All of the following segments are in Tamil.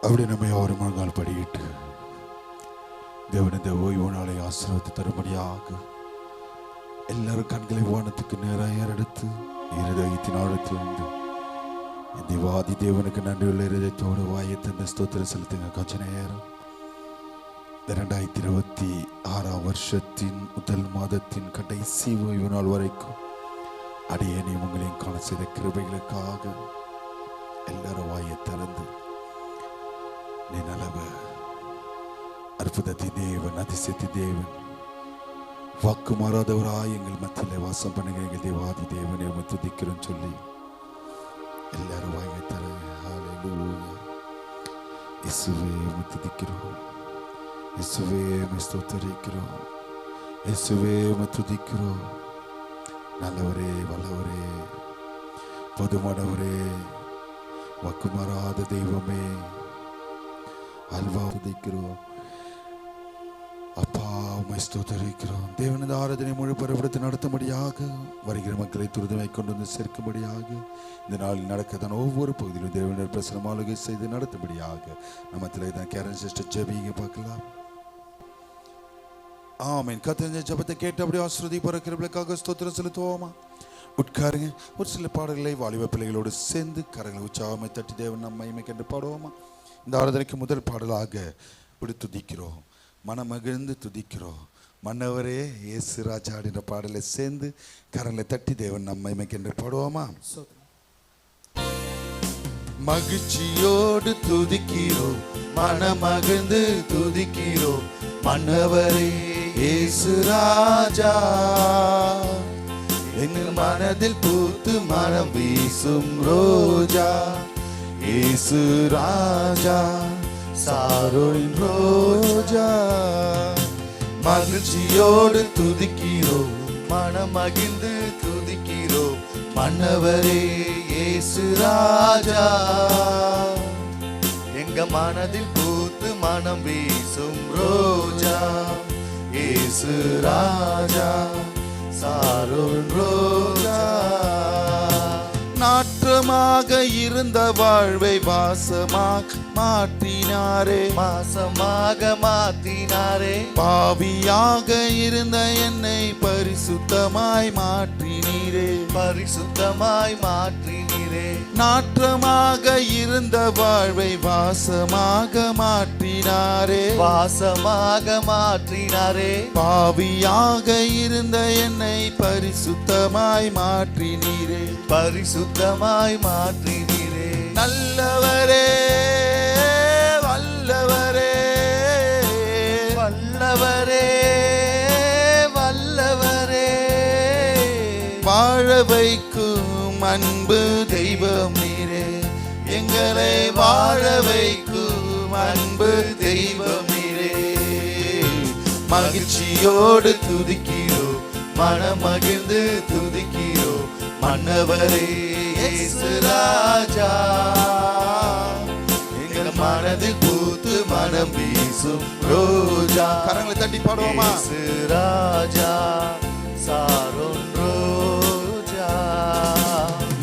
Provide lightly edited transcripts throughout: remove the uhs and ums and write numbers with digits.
அப்படி நம்ம ஒரு முழங்கால் படியிட்டு தேவன் இந்த ஓய்வு நாளை ஆசீர்வதித்து தரும்படியாக எல்லாரும் கண்களை வானத்துக்கு நேராக ஏறெடுத்து இருதயத்தின் ஆழத்திலிருந்து தேவாதி தேவனுக்கு நன்றியுள்ள இருதயத்தோடு வாயை தந்த ஸ்தோத்திரம் செலுத்துங்க. கொஞ்ச நேரம் 2026 வருஷத்தின் முதல் மாதத்தின் கடைசி ஓய்வு நாள் வரைக்கும் அடியேனை உங்களையும் காண செய்த கிருபைகளுக்காக எல்லாரும் வாயை திறந்து நீ நல்லவ அற்புதத்தின் தேவன், அதிசயத்தின் தேவன், வாக்கு மாறாதவராய் எங்கள் மத்தியிலே வாசம் பண்ணுங்க எங்கள் தேவாதி தேவனை துதிக்கிறோம் சொல்லி எல்லாரும் வாயை தரங்க. ஹல்லேலூயா. இயேசுவே துதிக்கிறோம், இயேசுவே ஸ்தோத்திரிக்கிறோம், இயேசுவே துதிக்கிறோம். நல்லவரே, வல்லவரே, பொதுமானவரே, வாக்கு மாறாத தெய்வமே, அல்வா துதிக்கிறோம். அப்பா உம்மை ஸ்தோத்திரிக்கிறோம். தேவனது ஆராதனை முழு பரவடத்தை நடத்தும்படியாக வருகிற மக்களை துரிதமாய் கொண்டு வந்து சேர்க்கும்படியாக இந்த நாளில் நடக்கத்தான் ஒவ்வொரு பகுதியிலும் தேவனர் பிரசனம் ஆளுகை செய்து நடத்தும்படியாக நம்மத்தில் தான் கேரன் சிஸ்டர் ஜெபிங்க பார்க்கலாம். ஆமீன். கர்த்தருடைய ஜெபத்தை கேட்டு அப்படியே ஆசீர்வதி பரக்கிறவர்களுக்காக ஸ்தோத்திரம் செலுத்துவோமா? உட்காருங்க. ஒரு சில பாடல்களை வாலிப பிள்ளைகளோடு சேர்ந்து கரங்களை உற்சாகமை தட்டி தேவன் நம்ம மகிமைக்கென்று பாடுவோமா? இந்த ஆராதனைக்கு முதல் பாடலாக இப்படி துதிக்கிறோம், மனமகிழ்ந்து துதிக்கிறோம் மன்னவரே இயேசு ராஜா என்ற பாடலை சேர்ந்து கரங்களை தட்டி தேவன் நம்ம மகிமைக்கென்று பாடுவோமா? மகிழ்ச்சியோடு துதிக்கிறோம், மனமகிழ்ந்து துதிக்கிறோம் மன்னவரே இயேசு ராஜா. எங்கள் மனதில் பூத்து மனம் வீசும் ரோஜா இயேசு ராஜா, சாரோன் ரோஜா. மகிழ்ச்சியோடு துதிக்கிறோம், மனமகிழ்ந்து துதிக்கிறோம் மன்னவரே இயேசு ராஜா. எங்க மனதில் பூத்து மனம் வீசும் ரோஜா இயேசு ராஜா, சாரோன் ரோஜா. நாற்றமாக இருந்த வாழ்வை வாசமாக மாற்றினாரே, மாசமாக மாற்றினாரே. பாவியாக இருந்த என்னை பரிசுத்தமாய் மாற்றினீரே, பரிசுத்தமாய் மாற்றினீரே. நாற்றமாக இருந்த வாழ்வை வாசமாக மாற்றினாரே, வாசமாக மாற்றினாரே. பாவியாக இருந்த என்னை பரிசுத்தமாய் மாற்றினீரே, பரிசுத்தமாய் மாற்றினீரே. நல்லவரே, வல்லவரே, வல்லவரே, வல்லவரே. வாழ வைக்கும் அன்பு தெய்வம் நீரே, எங்களை வாழ வைக்கும் அன்பு தெய்வம் நீரே. மகிழ்ச்சியோடு துதிக்கிறோம், மனமகிழ்ந்து துதிக்கிறோம் மன்னவரே இயேசு ராஜா. எங்கள் மனதில் பூத்து மனம் வீசும் ரோஜா. கரங்களை தட்டி பாடுவோமா? இயேசு ராஜா, சாரோன் ரோஜா.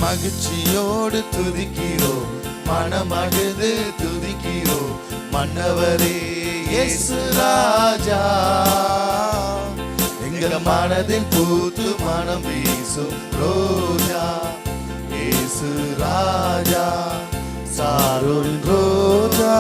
மகிழ்ச்சியோடு துதிக்கிறோம், மனமகிழ்ந்து துதிக்கிறோம் மன்னவரே இயேசு ராஜா. எங்கள் மனதில் பூத்து மனம் வீசும் ரோஜா இயேசு ராஜா, சாரோன் ரோஜா.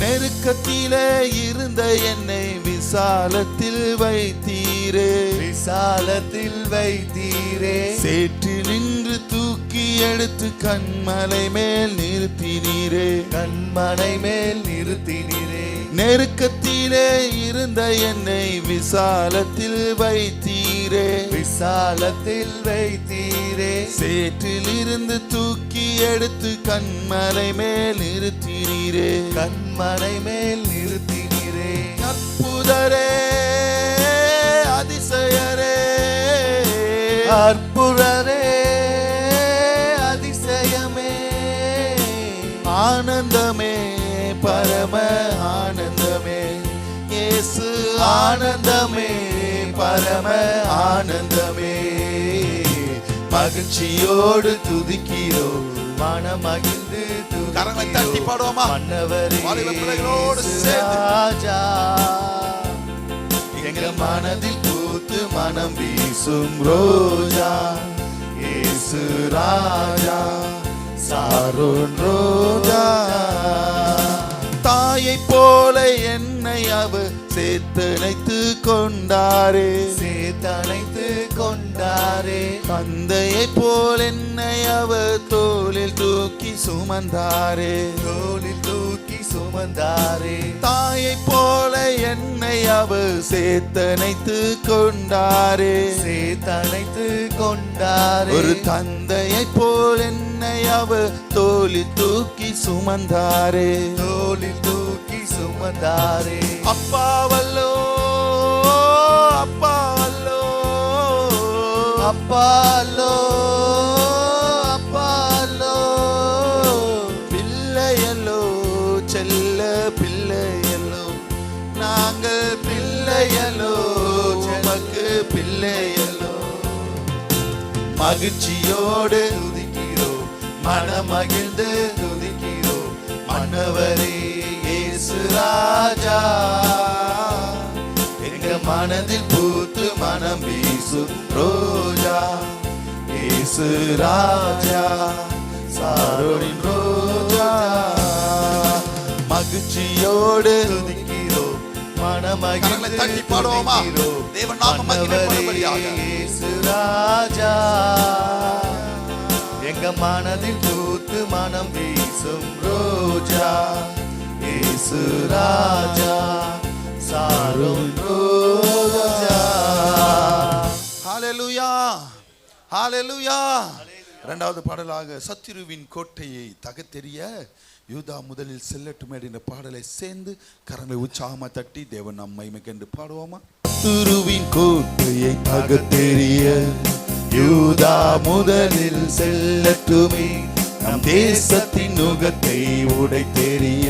நெருக்கத்திலே இருந்த என்னை விசாலத்தில் வைத்தீரே, விசாலத்தில் வைத்தீரே. சேற்று நின்று தூக்கி எடுத்து கண்மலை மேல் நிறுத்தினீரே, கண்மனை மேல் நிறுத்தினீரே. நெருக்கத்திலே இருந்த என்னை விசாலத்தில் வைத்தீரே, விசாலத்தில் வைத்தீரே. சேற்றில் இருந்து தூக்கி எடுத்து கண்மலை மேல் நிறுத்தினீரே, கண்மனை மேல் நிறுத்தினீரே. அற்புதரே, அதிசயரே, அற்புதரே, அதிசயமே, ஆனந்தமே, பரம ஆனந்தமே, இயேசு ஆனந்தமே, பரம ஆனந்தமே. மகிழ்ச்சியோடு துதிக்கிறோம், மனமகிழ்ந்து கரங்களை தட்டி பாடுவோமா? மன்னவரே வாலிப பிள்ளைகளோடு சேர்ந்து ராஜா, எங்க மனதில் பூத்து மனம் வீசும் ரோஜா, இயேசு ராஜா, சாரோன் ரோஜா. தாயை போல என்னை அவர் சேர்த்தணைத்து கொண்டாரே, சேர்த்தணைத்து கொண்டாரே. தந்தையை போல் என்னை அவர் தோளில் தூக்கி சுமந்தாரே, தோளில் தூக்கி சுமந்தாரே. தாயை போல என்னை அவர் சேர்த்தணைத்து கொண்டாரே, சேர்த்தணைத்து கொண்டாரே. ஒரு தந்தையை போல் என்னை அவர் தோளில் தூக்கி சுமந்தாரே, தோளில் தூக்கி சுமந்தாரே. அப்பாவல்லோ அப்பாவல்லோ அப்பாலோ அப்பாலோ, பிள்ளையல்லோ செல்ல பிள்ளையல்லோ, நாங்கள் பிள்ளையல்லோ உமக்கு பிள்ளையல்லோ. மகிழ்ச்சியோடு துதிக்கிறோம், மனமகிழ்ந்து துதிக்கிறோம், மன்னவரே இயேசு ராஜா. எங்க மனதில் பூத்து மனம் வீசும் ரோஜா, இயேசு ராஜா, சாரோனின் ரோஜா. மகிழ்ச்சியோடு துதிக்கிறோம், மனமகிழ்ந்து தட்டி பாடுவோமா? தேவன் நாமம் மகிமைப்படும்படியாக. இயேசு ராஜா, எங்க மனதில் பூத்து மனம் வீசும் ரோஜா, இயேசு ராஜா, சாரோன் ரோஜா. ஹalleluya ஹalleluya. இரண்டாவது பாடலாக சத்துருவின் கோட்டையை தகர்த்தெறிய யூதா முதலில் செல்லட்டும் என்ற பாடலை சேர்ந்து கரங்களை உற்சாகமா தட்டி தேவன் நம் மகிமைக்கென்று பாடுவோமா? சத்துருவின் கோட்டையை தகர்த்தெறிய யூதா முதலில் செல்லட்டுமே, நம் தேசத்தின் நுகத்தை உடைத்தெறிய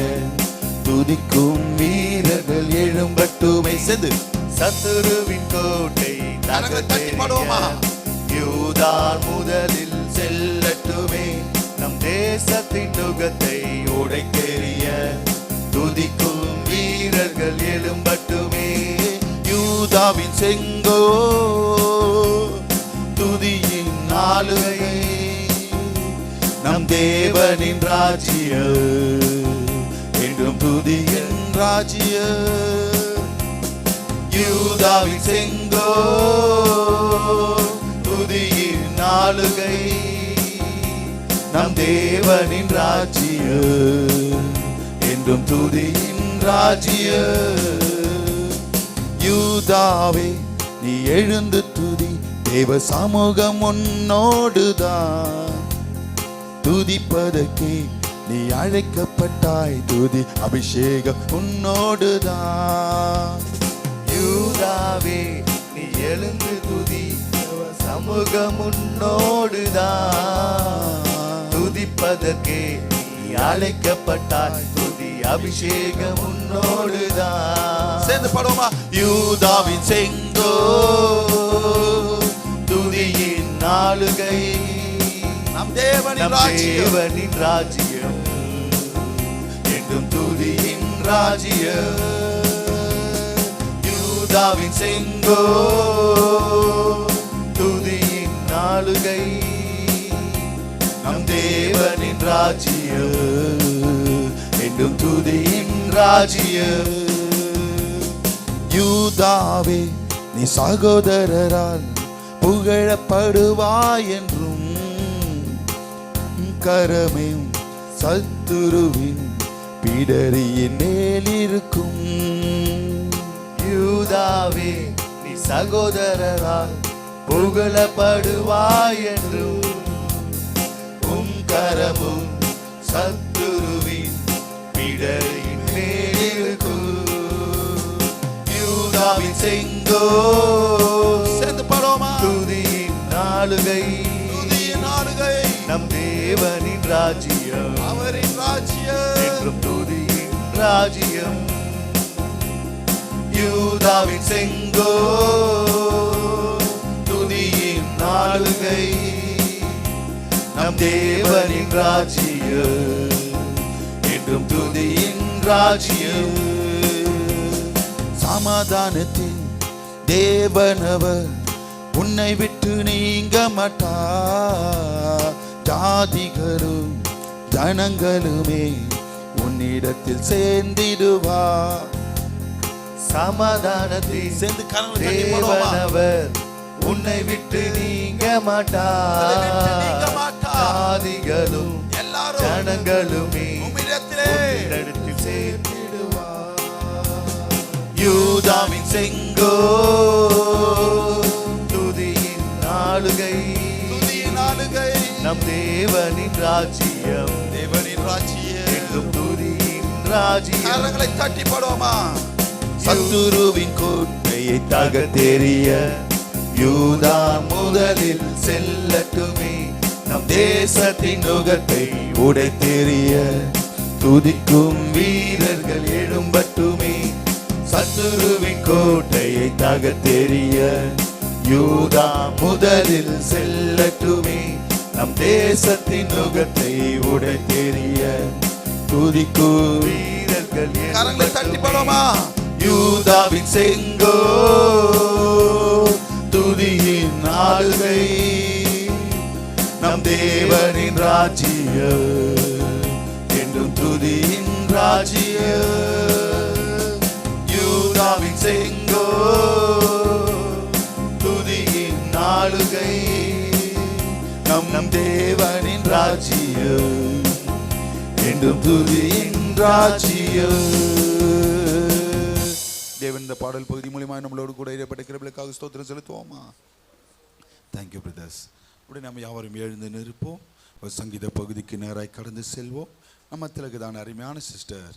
துதிக்கும் வீரர்கள் எழும்பட்டுமே. சென்று சத்துருவின் கோட்டை தகர்த்தெறிய யூதா முதலில் செல்லட்டுமே, நம் தேசத்தின் நுகத்தை உடைத்தெறிய துதிக்கும் வீரர்கள் எழும்பட்டுமே. யூதாவின் செங்கோ துதியின் ஆளுகை, நம் தேவனின் ராஜ்யம் என்றும் துதியின் ராஜ்யம். யூதாவின் செங்கோ துதியின் ஆளுகை, நம் தேவனின் ராஜ்யம் என்றும் துதியின் ராஜ்யம். யூதாவே நீ எழுந்து துதி, தேவ சமூகம் உன்னோடுதான், துதிப்பதற்கே நீ அழைக்கப்பட்டாய், துதி அபிஷேகம் உன்னோடுதான். யூதாவே நீ எழுந்து துதி, சமூகம் உன்னோடுதான், துதிப்பதற்கே நீ அழைக்கப்பட்டாய், துதி அபிஷேகம் உன்னோடுதான். சேர்ந்து பாடுவோமா? யூதாவின் செங்கோ துதியின் ஆளுகை, நம் தேவனின் ராஜ்யம் என்றும் துதியின் ராஜ்யம். யூதாவின் செங்கோ துதியின் ஆளுகை, நம் தேவனின் ராஜ்யம் என்றும் துதியின் ராஜ்யம். யூதாவே நீ சகோதரரால் புகழப்படுவாய் என்றும், கரமையும் சத்துருவின் பிடரியின் மேலிருக்கும். யூதாவே நீ சகோதரரால் புகழப்படுவாய் என்றும், உம் கரமும் சத்துருவின் பிடரியின் மேலிருக்கும். யூதாவின் செங்கோ சேர்ந்து பாடுவோமா? துதியின் ஆளுகை, நம் தேவனின் ராஜ்யம், அவரின் ராஜ்யம் என்றும் துதியின் ராஜ்யம். யூதாவின் செங்கோ துதியின் ஆளுகை, நம் தேவனின் ராஜ்யம் என்றும் துதியின் ராஜ்யம். சமாதானத்தின் தேவனவர் உன்னை விட்டு நீங்க மாட்டார். ஜாதிகளும் ஜனங்களுமே உன்னிடத்தில் சேர்ந்திடுவார். சமாதானத்தின் சேர்ந்து கரங்களை தட்டி தேவனவர் உன்னை விட்டு நீங்க மாட்டார். ஜாதிகளும் எல்லாரும் ஜனங்களுமே உம்மிடத்திலே உன்னிடத்தில் சேர்ந்திடுவார். யூதாவின் செங்கோ துதியின் ஆளுகை, துதியின் ஆளுகை நம் தேவனின் ராஜ்யம். தேவனின் ராஜ்யம் என்றும் துதியின் ராஜ்யம். கரங்களை தட்டி பாடுவோமா? சத்துருவின் கோட்டையை தகர்த்தெறிய யூதா முதலில் செல்லட்டுமே. நம் தேசத்தின் நுகத்தை உடைத்தெறிய துதிக்கும் வீரர்கள் எழும்பட்டுமே. சத்துருவின் கோட்டையை தகர்த்தெறிய யூதா முதலில் செல்லட்டுமே. நம் தேசத்தின் நுகத்தை உடைத்தெறிய துதிக்கும் வீரர்கள் கரங்களை தட்டி பாடுவோமா? யூதாவின் செங்கோ துதியின் ஆளுகை, நம் தேவனின் ராஜ்யம் என்றும் துதியின் ராஜ்யம். யூதாவின் செங்கோ துதியின் ஆளுகை, நம் தேவனின் ராஜ்யம் என்றும் துதியின் ராஜ்யம். தேவன் இந்த பாடல் பகுதி மூலியமாக நம்மளோடு கூட இடைப்பட்ட கிருபைகளுக்காக ஸ்தோத்திரம் செலுத்துவோமா? Thank you brothers. உடனே நம்ம யாவரும் எழுந்து நிற்போம். ஒரு சங்கீத பகுதிக்கு நேராய் கடந்து செல்வோம். நம்ம திலகுதான அருமையான சிஸ்டர்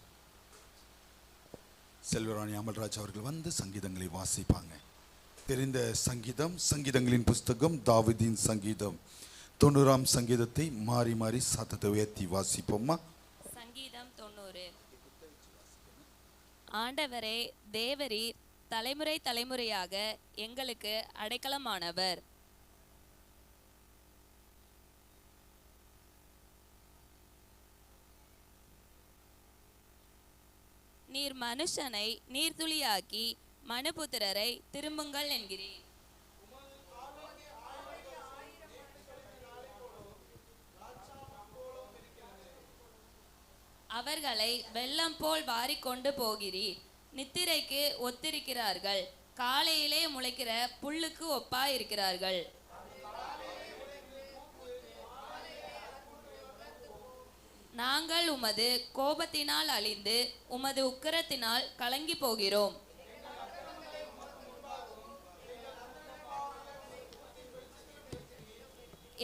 செல்வராணி அமல்ராஜ் அவர்கள் வந்து சங்கீதங்களை வாசிப்பாங்க. தெரிந்த சங்கீதம், சங்கீதங்களின் புஸ்தகம் தாவீதின் சங்கீதம் 90ஆம் சங்கீதத்தை மாறி மாறி சத்தத்தை உயர்த்தி வாசிப்போமா? சங்கீதம் 90. ஆண்டவரே தேவரீர் தலைமுறை தலைமுறையாக எங்களுக்கு அடைக்கலமானவர். நீர் மனுஷனை நீர்த்துளியாக்கி மனுபுத்திரரை திரும்புங்கள் என்கிறேன். அவர்களை வெள்ளம் போல் வாரிக்கொண்டு போகிறீர். நித்திரைக்கு ஒத்திருக்கிறார்கள், காலையிலே முளைக்கிற புல்லுக்கு ஒப்பாயிருக்கிறார்கள். நாங்கள் உமது கோபத்தினால் அழிந்து உமது உக்கிரத்தினால் கலங்கி போகிறோம்.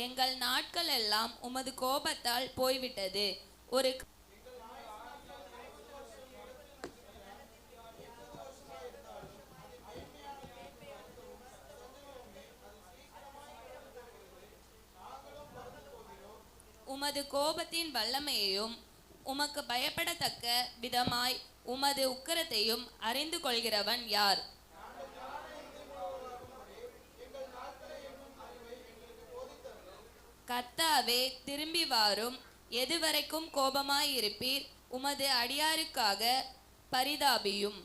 எங்கள் நாட்கள் எல்லாம் உமது கோபத்தால் போய்விட்டது. ஒரு உமது கோபத்தின் வல்லமையையும் உமக்கு பயப்படத்தக்க விதமாய் உமது உக்கிரத்தையும் அறிந்து கொள்கிறவன் யார்? கர்த்தாவே திரும்பி வாரும். எதுவரைக்கும் கோபமாயிருப்பீர்? உமது அடியாருக்காக பரிதாபியும்.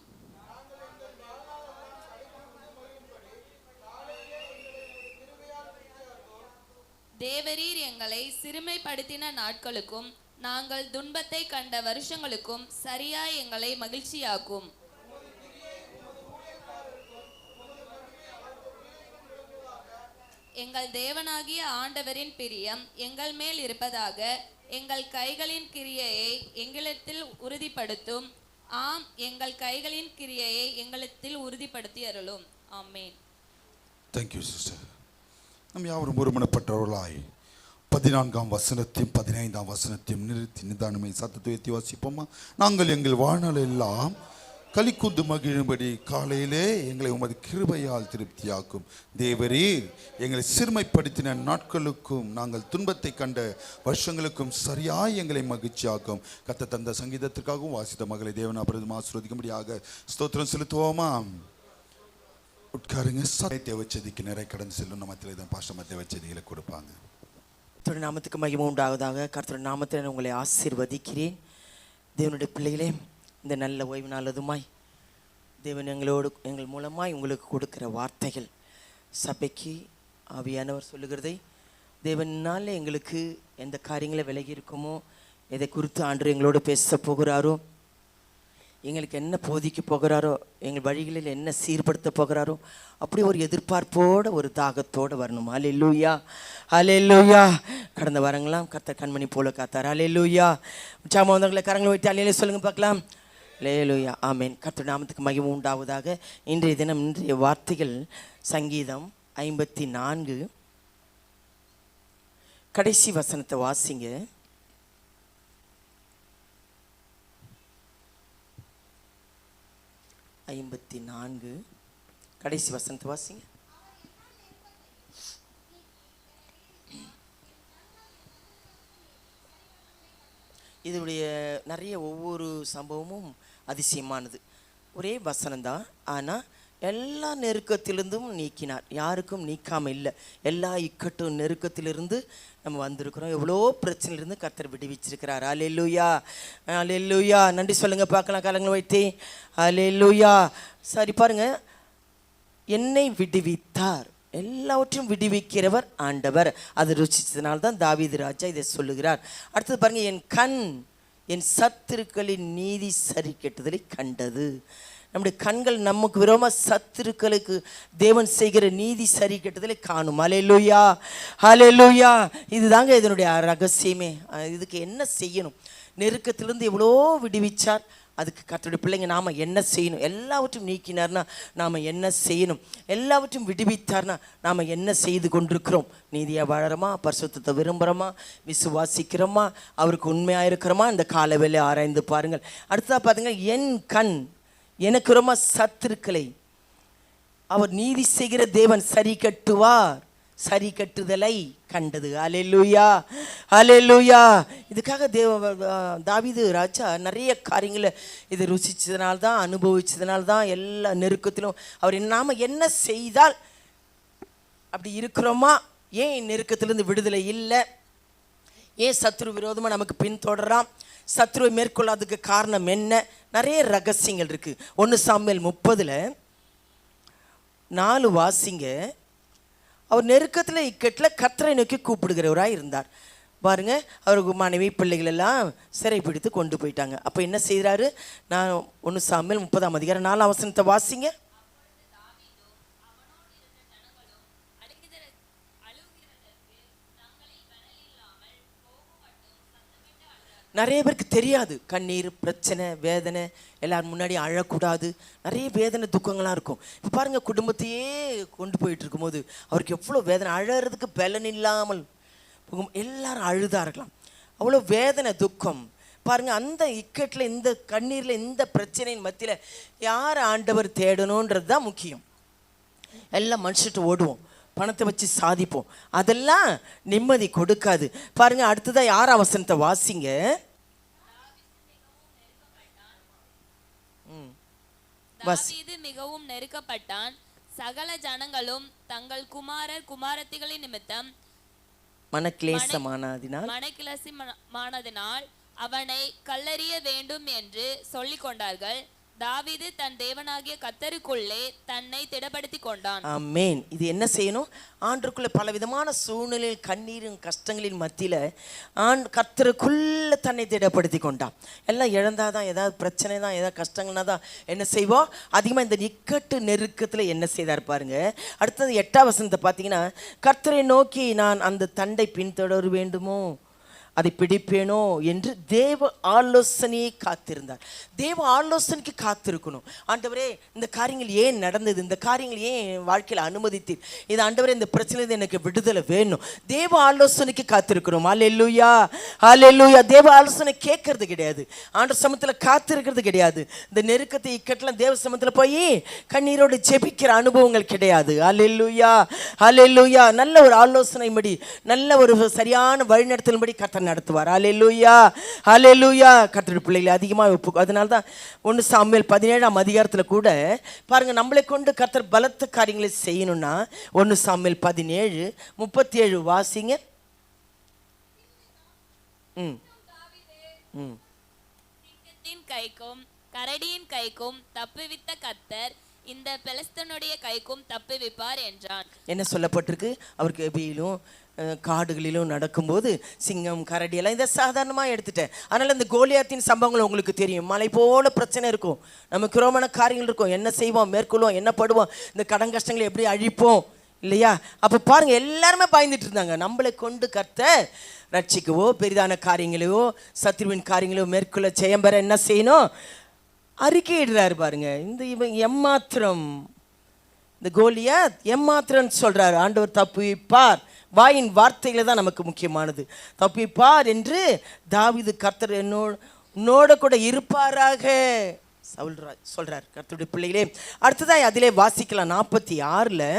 தேவரீர் எங்களை சிறுமைப்படுத்தின நாட்களுக்கும் நாங்கள் துன்பத்தை கண்ட வருஷங்களுக்கும் சரியாய் எங்களை மகிழ்ச்சியாக்கும். எங்கள் தேவனாகிய ஆண்டவரின் பிரியம் எங்கள் மேல் இருப்பதாக. எங்கள் கைகளின் கிரியையை எங்களிடத்தில் உறுதிப்படுத்தும். ஆம், எங்கள் கைகளின் கிரியையை எங்களிடத்தில் உறுதிப்படுத்தி அருளும். ஆமேன். Thank you sister. நம் யாவரும் ஒருமனப்பட்டவர்களாய் 14ஆம் வசனத்தையும் 15ஆம் வசனத்தையும் நிறுத்தி நிதானமை சத்தத்தை உயர்த்தி வாசிப்போமா? நாங்கள் எங்கள் வாழ்நாள் எல்லாம் களிக்கூந்து மகிழும்படி காலையிலே எங்களை உமது கிருபையால் திருப்தியாக்கும். தேவரீர் எங்களை சிறுமைப்படுத்தின நாட்களுக்கும் நாங்கள் துன்பத்தை கண்ட வருஷங்களுக்கும் சரியாய் எங்களை மகிழ்ச்சியாக்கும். கத்த தந்த சங்கீதத்திற்காகவும் வாசித்த மகளை தேவன் அபிரதம் ஆசீர்வதிக்கும்படியாக ஸ்தோத்திரம் செலுத்துவோமா? உட்காருங்க. தேவச்செதிக்கு நிறைய கடந்து செல்லும். நம்ம தான் பாஸ்டர் தேவச்செதிகளை கொடுப்பாங்க. கர்த்தருடைய நாமத்துக்கு மகிமை உண்டாவதாக. கர்த்தருடைய நாமத்தில் உங்களை ஆசீர்வதிக்கிறேன். தேவனுடைய பிள்ளைகளே, இந்த நல்ல ஓய்வு நாளதுமாய் தேவன் எங்கள் மூலமாய் உங்களுக்கு கொடுக்கிற வார்த்தைகள், சபைக்கு ஆவியானவர் சொல்லுகிறதை, தேவனால எங்களுக்கு எந்த காரியங்களை விலகி இருக்குமோ, எதை குறித்து ஆண்டவர் எங்களோடு பேச போகிறாரோ, எங்களுக்கு என்ன போதிக்க போகிறாரோ, எங்கள் வழிகளில் என்ன சீர்படுத்த போகிறாரோ, அப்படி ஒரு எதிர்பார்ப்போடு ஒரு தாகத்தோடு வரணும். அல்லேலூயா, அல்லேலூயா. கடந்த வாரங்களாம் கர்த்தர் கண்மணி போல காத்தார். அல்லேலூயா. உற்சாகமாக வந்தவங்களை கரங்களை வைத்து அல்லேலூயா சொல்லுங்க பார்க்கலாம். அல்லேலூயா, ஆமேன். கர்த்தர் நாமத்துக்கு மகிமை உண்டாவதாக. இன்றைய தினம் இன்றைய வார்த்தைகள் சங்கீதம் 54 கடைசி வசனத்தை வாசிங்க. 54 கடைசி வசனத்தை வாசிங்க. இதனுடைய நிறைய ஒவ்வொரு சம்பவமும் அதிசயமானது. ஒரே வசனம்தான், ஆனால் எல்லா நெருக்கத்திலிருந்தும் நீக்கினார். யாருக்கும் நீக்காமல் இல்லை. எல்லா இக்கட்டும் நெருக்கத்திலிருந்து நம்ம வந்திருக்கிறோம். எவ்வளோ பிரச்சனையிலிருந்து கர்த்தர் விடுவிச்சிருக்கிறார். அல்லேலூயா, அல்லேலூயா. நன்றி சொல்லுங்க பார்க்கலாம் கரங்களை வைத்தே. அல்லேலூயா. சரி பாருங்க, என்னை விடுவித்தார். எல்லாவற்றையும் விடுவிக்கிறவர் ஆண்டவர். அது ருசிச்சதுனால்தான் தாவீது ராஜா இதை சொல்லுகிறார். அடுத்தது பாருங்க, என் கண் என் சத்துருக்களின் நீதி சரி கெட்டதை கண்டது. நம்முடைய கண்கள் நமக்கு விரோதமாக சத்துருக்களுக்கு தேவன் செய்கிற நீதி சரி கெட்டதிலே காணும். அல்லேலூயா, அல்லேலூயா. இதுதாங்க இதனுடைய ரகசியமே. இதுக்கு என்ன செய்யணும்? நெருக்கத்திலிருந்து எவ்வளோ விடுவிச்சார். அதுக்கு கர்த்தருடைய பிள்ளைங்க நாம் என்ன செய்யணும்? எல்லாவற்றையும் நீக்கினார்னா நாம் என்ன செய்யணும்? எல்லாவற்றையும் விடுவித்தார்னா நாம் என்ன செய்து கொண்டிருக்கிறோம்? நீதியாக வாழறோமா? பரிசுத்தத்தை விரும்புகிறோமா? விசுவாசிக்கிறோமா? அவருக்கு உண்மையாக இருக்கிறோமா? இந்த கால வேலை ஆராய்ந்து பாருங்கள். அடுத்ததாக பாருங்க, என் கண் எனக்கு ரொம்ப சத்துருக்களை அவர் நீதி செய்கிற தேவன் சரி கட்டுவார். சரி கட்டுதலை கண்டது. அல்லேலூயா, அல்லேலூயா. இதுக்காக தாவீது ராஜா நிறைய காரியங்களை இது ருசிச்சதுனால்தான், அனுபவிச்சதுனால்தான் எல்லா நெருக்கத்திலும் அவர் நாம் என்ன செய்தால் அப்படி இருக்கிறோமா? ஏன் நெருக்கத்திலிருந்து விடுதலை இல்லை? ஏன் சத்ரு விரோதமாக நமக்கு பின்தொடராம்? சத்ருவை மேற்கொள்ளாததுக்கு காரணம் என்ன? நிறைய ரகசியங்கள் இருக்குது. 1 சாமுவேல் 30:4 வாசிங்க. அவர் நெருக்கத்தில் இக்கட்டில் கர்த்தரை நோக்கி கூப்பிடுகிறவராக இருந்தார். பாருங்க, அவருக்கு மனைவி பிள்ளைகள் எல்லாம் சிறை பிடித்து கொண்டு போயிட்டாங்க. அப்போ என்ன செய்கிறாரு? நான் 1 சாமுவேல் 30:4 வசனத்தை வாசிங்க. நிறைய பேருக்கு தெரியாது. கண்ணீர், பிரச்சனை, வேதனை, எல்லாரும் முன்னாடி அழக்கூடாது. நிறைய வேதனை துக்கங்களாக இருக்கும். இப்போ பாருங்கள், குடும்பத்தையே கொண்டு போயிட்டு இருக்கும்போது அவருக்கு எவ்வளோ வேதனை. அழகிறதுக்கு பலன் இல்லாமல் எல்லாரும் அழுதா இருக்கலாம். அவ்வளோ வேதனை, துக்கம். பாருங்கள், அந்த இக்கட்டில், இந்த கண்ணீரில், இந்த பிரச்சனையின் மத்தியில் யார் ஆண்டவர் தேடணுன்றது தான் முக்கியம். எல்லாம் மனுஷட்டு ஓடுவோம், பணத்தை வச்சு சாதிப்போம். அதெல்லாம் நிம்மதி கொடுக்காது. பாருங்க, அடுத்ததான் 6 வசனத்தை வாசிங்க. தாவீது மிகவும் நெருக்கப்பட்டான். சகல ஜனங்களும் தங்கள் குமாரர் குமாரத்திகளின் நிமித்தம் மனக்கிளேசமானதினால் அவனை கல்லெறிய வேண்டும் என்று சொல்லிக் கொண்டார்கள். தாவீது தன் தேவனாகிய கர்த்தருக்குள்ளே தன்னை திடப்படுத்தி கொண்டான். ஆமென். இது என்ன செய்யணும்? ஆண்டவருக்குள்ள பல விதமான சூழ்நிலையில், கண்ணீரும் கஷ்டங்களின் மத்தியில் கர்த்தருக்குள்ள தன்னை திடப்படுத்தி கொண்டான். எல்லாம் இழந்தாதான், ஏதாவது பிரச்சனை தான், ஏதாவது கஷ்டங்கள்னா தான் என்ன செய்வோம்? அதிகமாக இந்த இக்கட்டு நெருக்கத்தில் என்ன செய்தார் பாருங்க. அடுத்தது 8 வசனத்தை பார்த்தீங்கன்னா, கர்த்தரை நோக்கி நான் அந்த தண்டை பின்தொடர வேண்டுமோ, அதை பிடிப்பேனோ என்று தேவ ஆலோசனையை காத்திருந்தார். தேவ ஆலோசனைக்கு காத்திருக்கணும். ஆண்டவரே, இந்த காரியங்கள் ஏன் நடந்தது? இந்த காரியங்கள் ஏன் என் வாழ்க்கையில் அனுமதித்தீர்? இது ஆண்டவரே, இந்த பிரச்சனையிலிருந்து எனக்கு விடுதலை வேணும். தேவ ஆலோசனைக்கு காத்திருக்கணும். அல்லேலூயா, அல்லேலூயா. தேவ ஆலோசனை கேட்கறது கிடையாது. ஆண்டவர் சமூகத்தில் காத்திருக்கிறது கிடையாது. இந்த நெருக்கத்தை இக்கட்டெல்லாம் தேவ சமூகத்தில் போய் கண்ணீரோடு ஜெபிக்கிற அனுபவங்கள் கிடையாது. அல்லேலூயா, அல்லேலூயா. நல்ல ஒரு ஆலோசனைபடி, நல்ல ஒரு சரியான வழிநடத்தலின்படி கர்த்தர் நடத்துவார். அல்லேலூயா, அல்லேலூயா. கர்த்தருடைய பிள்ளைகளை அதிகமாக அதனால தான் 1 சாமுவேல் 17 கூட பாருங்க, நம்மளை கொண்டு கர்த்தர் பலத்த காரியங்களை செய்யணும்னா 1 சாமுவேல் 17:37 வாசிங்க. சிங்கத்தின் கைக்கும் கரடியின் கைக்கும் தப்புவித்த கர்த்தர் இந்த பெலிஸ்தனுடைய கைக்கும் தப்புவிப்பார் என்றான். என்ன சொல்லப்பட்டிருக்கு? அவர் கெபியிலும் காடுகளிலும் நடக்கும்போது சிங்கம் கரடி எல்லாம் இதை சாதாரணமாக எடுத்துட்டேன். அதனால் இந்த கோலியாத்தின் சம்பவங்கள் உங்களுக்கு தெரியும். மலை போல பிரச்சனை இருக்கும், நமக்கு ரோமன காரியங்கள் இருக்கும், என்ன செய்வோம், மேற்கொள்வோம், என்ன படுவோம், இந்த கடன் கஷ்டங்களை எப்படி அழிப்போம் இல்லையா? அப்போ பாருங்கள், எல்லாருமே பயந்துட்டு இருந்தாங்க. நம்மளை கொண்டு கர்த்தர் ரட்சிக்கவோ பெரிதான காரியங்களையோ சத்ருவின் காரியங்களையோ மேற்கொள்ள ஜெயம் பெற என்ன செய்யணும்? அறிக்கையிடுறாரு பாருங்க. இவன் எம்மாத்திரம், இந்த கோலியாத் எம்மாத்திரம் சொல்றாரு. ஆண்டவர் தப்புவிப்பார். வாயின் வார்த்தைகளை தான் நமக்கு முக்கியமானது. தப்புவிப்பார் என்று தாவீது கர்த்தர் என்னோட கூட இருப்பாராக சொல்றார். கர்த்தருடைய பிள்ளைகளே, அடுத்ததான் அதிலே வாசிக்கலாம் 46.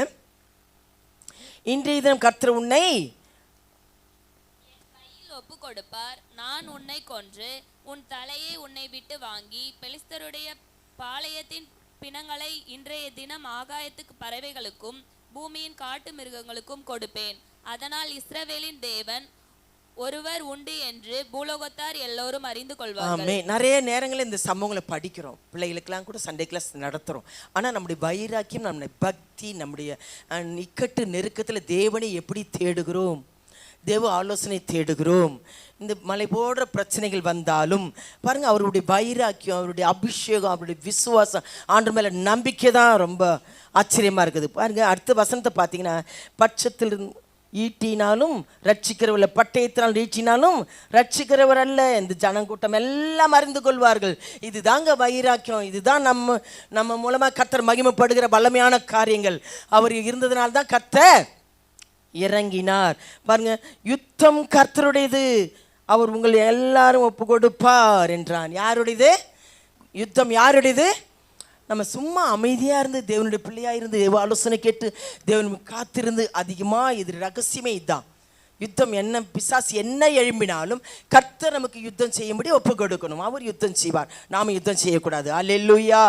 இன்றைய தினம் கர்த்தர் உன்னை ஒப்பு கொடுப்பார், நான் உன்னை கொன்று உன் தலையை உன்னை விட்டு வாங்கி பெலிஸ்தருடைய பாளையத்தின் பிணங்களை இன்றைய தினம் ஆகாயத்துக்கு பறவைகளுக்கும் பூமியின் காட்டு மிருகங்களுக்கும் கொடுப்பேன். அதனால் இஸ்ரவேலின் தேவன் ஒருவர் உண்டு என்று பூலோகத்தார் எல்லோரும் அறிந்து கொள்வார்கள். நிறைய நேரங்களில் இந்த சம்பவங்களை படிக்கிறோம், பிள்ளைகளுக்கெல்லாம் கூட சண்டே கிளாஸ் நடத்துகிறோம். ஆனால் நம்முடைய வைராக்கியம், நம்முடைய பக்தி, நம்முடைய இக்கட்டு நெருக்கத்தில் தேவனை எப்படி தேடுகிறோம், தேவ ஆலோசனை தேடுகிறோம். இந்த மலை போடுற பிரச்சனைகள் வந்தாலும் பாருங்கள், அவருடைய வைராக்கியம், அவருடைய அபிஷேகம், அவருடைய விசுவாசம், ஆண்டவர் மேலே நம்பிக்கை தான் ரொம்ப ஆச்சரியமாக இருக்குது. பாருங்கள், அடுத்த வசனத்தை பார்த்தீங்கன்னா, பட்சத்தில் ஈட்டினாலும் ரட்சிக்கிறவர்கள், பட்டயத்தினால் ஈட்டினாலும் ரட்சிக்கிறவர் அல்ல, இந்த ஜனக்கூட்டம் எல்லாம் அறிந்து கொள்வார்கள். இதுதாங்க வைராக்கியம், இதுதான் நம்ம மூலமாக கர்த்தர் மகிமைப்படுகிற வல்லமையான காரியங்கள். அவர் இருந்ததுனால்தான் கர்த்தர் இறங்கினார். பாருங்க, யுத்தம் கர்த்தருடையது, அவர் உங்களை எல்லாரும் ஒப்பு கொடுப்பார் என்றான். யாருடையது யுத்தம்? யாருடையது? நம்ம சும்மா அமைதியாக இருந்து தேவனுடைய பிள்ளையாக இருந்து தேவ ஆலோசனை கேட்டு தேவன் காத்திருந்து அதிகமாக, இது ரகசியமே இதுதான். யுத்தம் என்ன பிசாசு என்ன எழும்பினாலும் கர்த்தர் நமக்கு யுத்தம் செய்யும்படி ஒப்பு கொடுக்கணும். அவர் யுத்தம் செய்வார், நாம் யுத்தம் செய்யக்கூடாது. அல்லேலூயா,